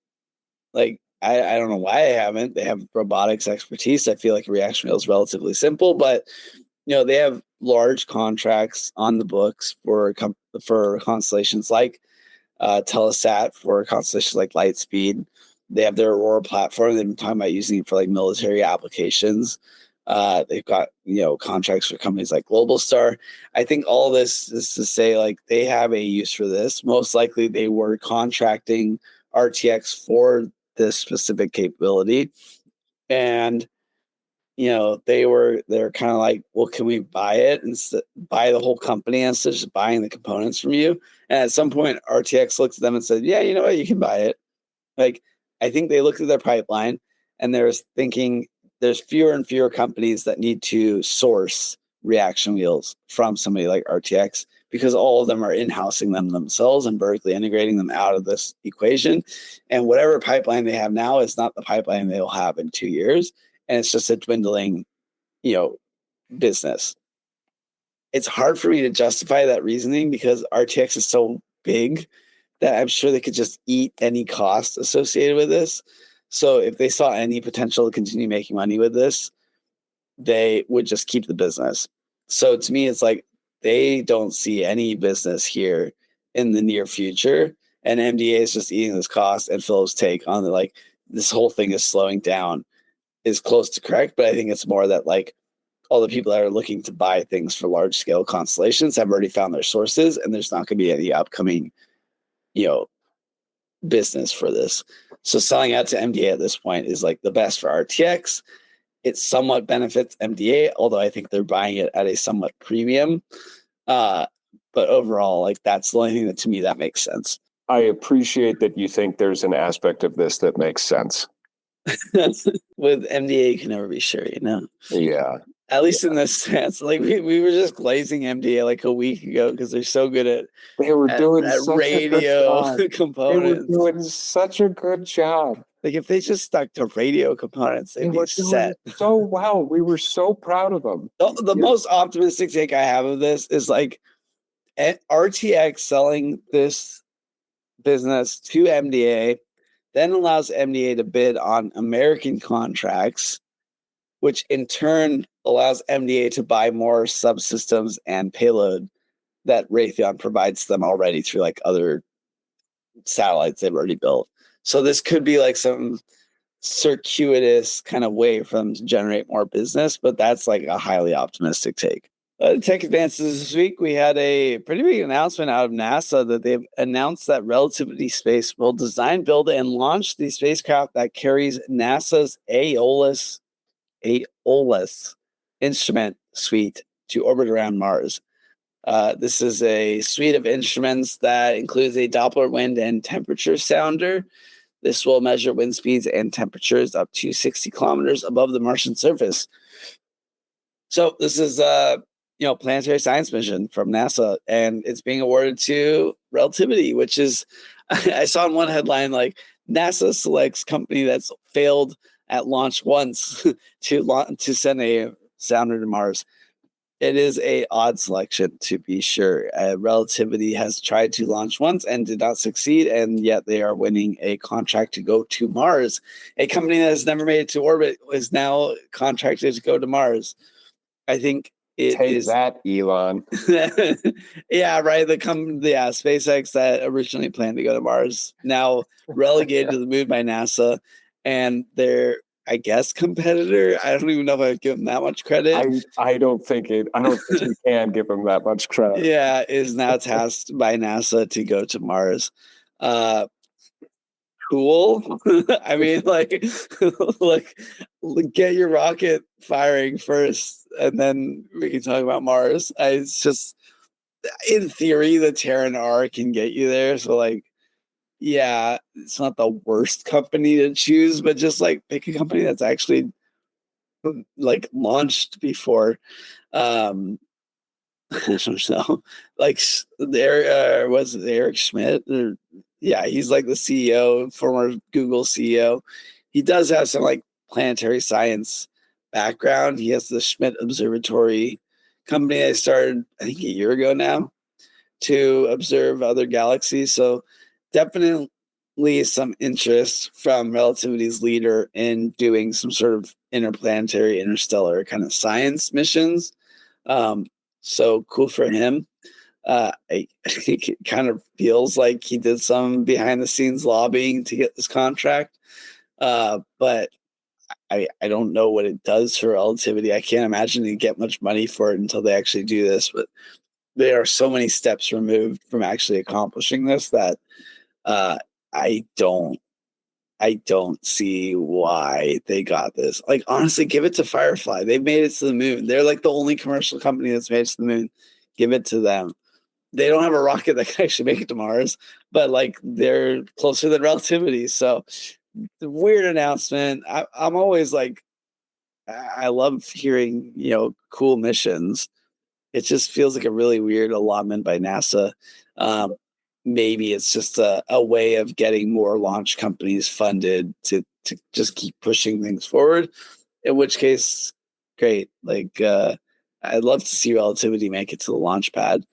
I don't know why they haven't. They have robotics expertise. I feel like a reaction wheel is relatively simple, but they have large contracts on the books for constellations like Telesat, for constellations like Lightspeed. They have their Aurora platform. They've been talking about using it for military applications. They've got contracts for companies like Global Star. I think all this is to say they have a use for this. Most likely they were contracting RTX for this specific capability, and they're kind of well, can we buy it and buy the whole company instead of just buying the components from you? And at some point RTX looked at them and said, yeah, you know what, you can buy it. I think they looked at their pipeline and they're thinking there's fewer and fewer companies that need to source reaction wheels from somebody like RTX, because all of them are in-housing them themselves and vertically integrating them out of this equation. And whatever pipeline they have now is not the pipeline they will have in 2 years. And it's just a dwindling, business. It's hard for me to justify that reasoning because RTX is so big that I'm sure they could just eat any cost associated with this. So if they saw any potential to continue making money with this, they would just keep the business. So to me, it's they don't see any business here in the near future. And MDA is just eating this cost, and Phil's take on this whole thing is slowing down is close to correct. But I think it's more that all the people that are looking to buy things for large scale constellations have already found their sources, and there's not going to be any upcoming, business for this. So selling out to MDA at this point is like the best for RTX. It somewhat benefits MDA, although I think they're buying it at a somewhat premium. But overall, like that's the only thing that to me that makes sense. I appreciate that you think there's an aspect of this that makes sense. With MDA, you can never be sure, Yeah. At least in this sense, like we were just glazing MDA like a week ago because they're so good at doing at such radio a good components. They were doing such a good job. Like if they just stuck to radio components, they'd be set so well. We were so proud of them. The most optimistic take I have of this is like RTX selling this business to MDA, then allows MDA to bid on American contracts, which in turn allows MDA to buy more subsystems and payload that Raytheon provides them already through like other satellites they've already built. So this could be like some circuitous kind of way for them to generate more business, but that's like a highly optimistic take. Tech advances this week, we had a pretty big announcement out of NASA that they've announced that Relativity Space will design, build, and launch the spacecraft that carries NASA's Aeolus instrument suite to orbit around Mars. This is a suite of instruments that includes a Doppler wind and temperature sounder. This will measure wind speeds and temperatures up to 60 kilometers above the Martian surface. So this is planetary science mission from NASA, and it's being awarded to Relativity, which is, I saw in one headline, like NASA selects company that's failed at launch once to send a sounder to Mars. It is a odd selection, to be sure. Relativity has tried to launch once and did not succeed, and yet they are winning a contract to go to Mars. A company that has never made it to orbit is now contracted to go to Mars. I think it is that, Elon. Yeah, right. SpaceX that originally planned to go to Mars, now relegated to the moon by NASA, and their, I guess, competitor. I don't even know if I would give them that much credit. I don't think you can give them that much credit. Yeah, is now tasked by NASA to go to Mars. Cool. I mean, like get your rocket firing first, and then we can talk about Mars. It's just, in theory, the Terran R can get you there. So, like, yeah, it's not the worst company to choose, but just like pick a company that's actually like launched before. I don't know. Like there was Eric Schmidt. Yeah, he's like the CEO, former Google CEO. He does have some like planetary science background. He has the Schmidt Observatory company I started, I think, a year ago now to observe other galaxies. So definitely some interest from Relativity's leader in doing some sort of interplanetary, interstellar kind of science missions. So cool for him. I think it kind of feels like he did some behind the scenes lobbying to get this contract. But I don't know what it does for Relativity. I can't imagine they get much money for it until they actually do this. But there are so many steps removed from actually accomplishing this that I don't see why they got this. Like, honestly, give it to Firefly. They've made it to the moon. They're like the only commercial company that's made it to the moon. Give it to them. They don't have a rocket that can actually make it to Mars, but like they're closer than Relativity. So the weird announcement. I'm always like, I love hearing, cool missions. It just feels like a really weird allotment by NASA. Maybe it's just a way of getting more launch companies funded to just keep pushing things forward. In which case, great. Like, I'd love to see Relativity make it to the launch pad.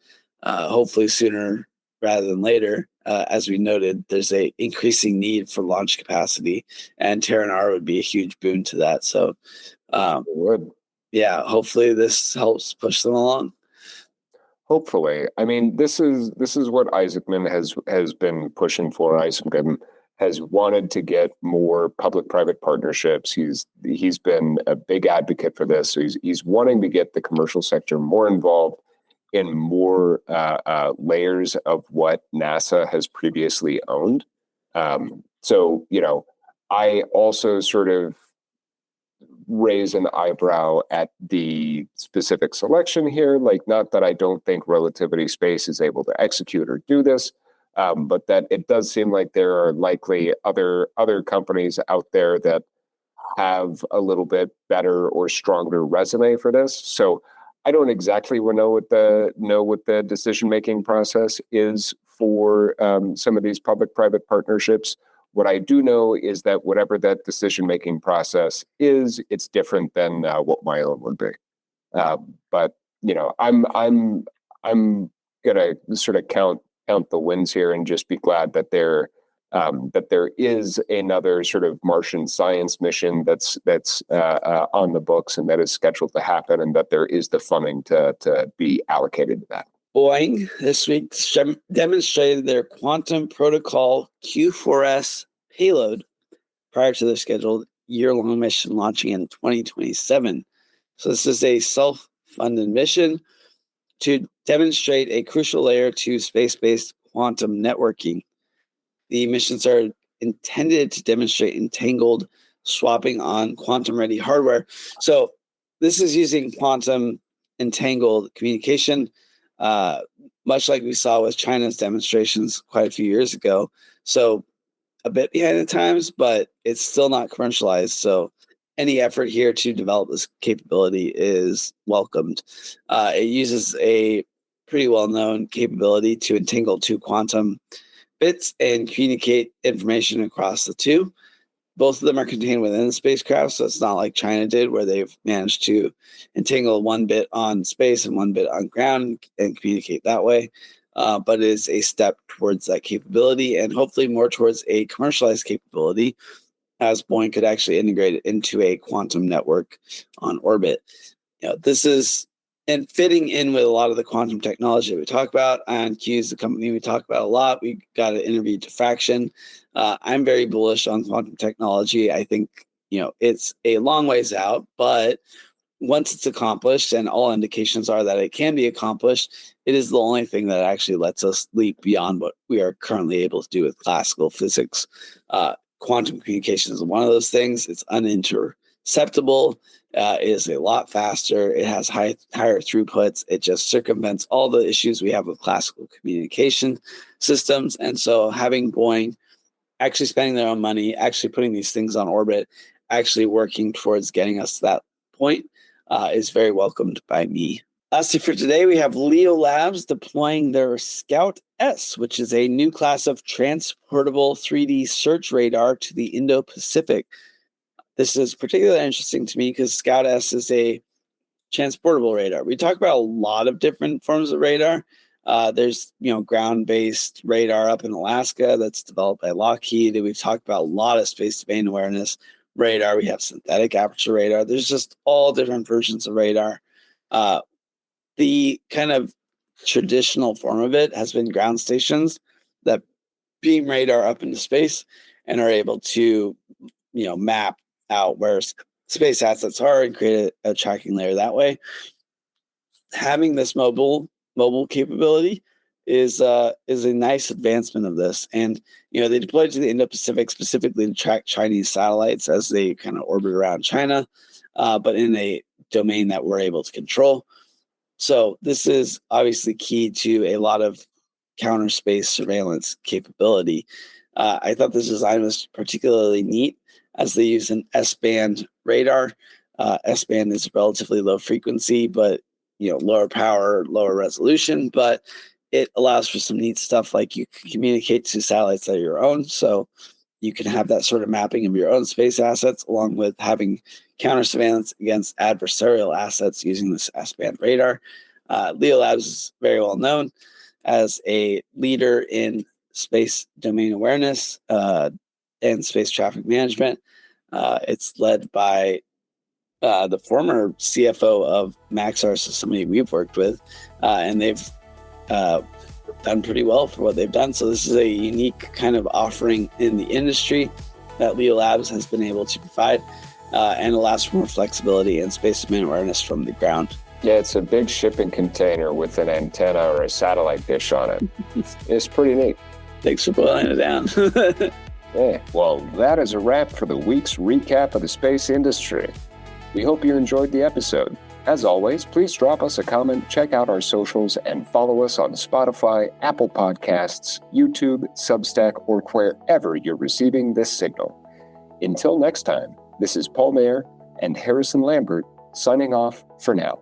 Hopefully sooner rather than later. As we noted, there's a increasing need for launch capacity, and Terran R would be a huge boon to that. So, yeah, hopefully this helps push them along. Hopefully. I mean, this is what Isaacman has been pushing for. Isaacman has wanted to get more public-private partnerships. He's been a big advocate for this. So he's wanting to get the commercial sector more involved in more layers of what NASA has previously owned. So, I also sort of raise an eyebrow at the specific selection here. Like, not that I don't think Relativity Space is able to execute or do this, but that it does seem like there are likely other companies out there that have a little bit better or stronger resume for this. So I don't exactly know what the decision making process is for some of these public-private partnerships. What I do know is that whatever that decision making process is, it's different than what my own would be. But I'm gonna sort of count the wins here and just be glad that there is another sort of Martian science mission that's on the books and that is scheduled to happen, and that there is the funding to be allocated to that. Boeing this week demonstrated their Quantum Protocol Q4S payload prior to their scheduled year-long mission launching in 2027. So this is a self-funded mission to demonstrate a crucial layer to space-based quantum networking. The missions are intended to demonstrate entangled swapping on quantum-ready hardware. So this is using quantum entangled communication, much like we saw with China's demonstrations quite a few years ago. So a bit behind the times, but it's still not commercialized. So any effort here to develop this capability is welcomed. It uses a pretty well-known capability to entangle two quantum bits and communicate information across the two. Both of them are contained within the spacecraft, so it's not like China did, where they've managed to entangle one bit on space and one bit on ground and communicate that way. But it is a step towards that capability, and hopefully more towards a commercialized capability, as Boeing could actually integrate it into a quantum network on orbit. This is and fitting in with a lot of the quantum technology that we talk about. IonQ is the company we talk about a lot. We got an interview to Faction. I'm very bullish on quantum technology. I think it's a long ways out, but once it's accomplished, and all indications are that it can be accomplished, it is the only thing that actually lets us leap beyond what we are currently able to do with classical physics. Quantum communication is one of those things. It's uninterceptable. It is a lot faster. It has higher throughputs. It just circumvents all the issues we have with classical communication systems. And so having Boeing actually spending their own money, actually putting these things on orbit, actually working towards getting us to that point is very welcomed by me. Lastly for today, we have Leo Labs deploying their Scout S, which is a new class of transportable 3D search radar to the Indo-Pacific. This is particularly interesting to me because Scout S is a transportable radar. We talk about a lot of different forms of radar. There's ground-based radar up in Alaska that's developed by Lockheed. We've talked about a lot of space domain awareness radar. We have synthetic aperture radar. There's just all different versions of radar. The kind of traditional form of it has been ground stations that beam radar up into space and are able to map out where space assets are and create a tracking layer that way. Having this mobile capability is a nice advancement of this. And they deployed to the Indo-Pacific specifically to track Chinese satellites as they kind of orbit around China, but in a domain that we're able to control. So this is obviously key to a lot of counter space surveillance capability. I thought this design was particularly neat as they use an S-band radar. S-band is relatively low frequency, but lower power, lower resolution, but it allows for some neat stuff like you can communicate to satellites that are your own. So you can have that sort of mapping of your own space assets along with having counter surveillance against adversarial assets using this S-band radar. Leo Labs is very well known as a leader in space domain awareness and space traffic management. It's led by the former CFO of Maxar, so somebody we've worked with, and they've done pretty well for what they've done. So this is a unique kind of offering in the industry that Leo Labs has been able to provide, and allows for more flexibility and space domain awareness from the ground. Yeah, it's a big shipping container with an antenna or a satellite dish on it. It's pretty neat. Thanks for boiling it down. Yeah, well, that is a wrap for the week's recap of the space industry. We hope you enjoyed the episode. As always, please drop us a comment, check out our socials, and follow us on Spotify, Apple Podcasts, YouTube, Substack, or wherever you're receiving this signal. Until next time, this is Paul Mayer and Harrison Lambert signing off for now.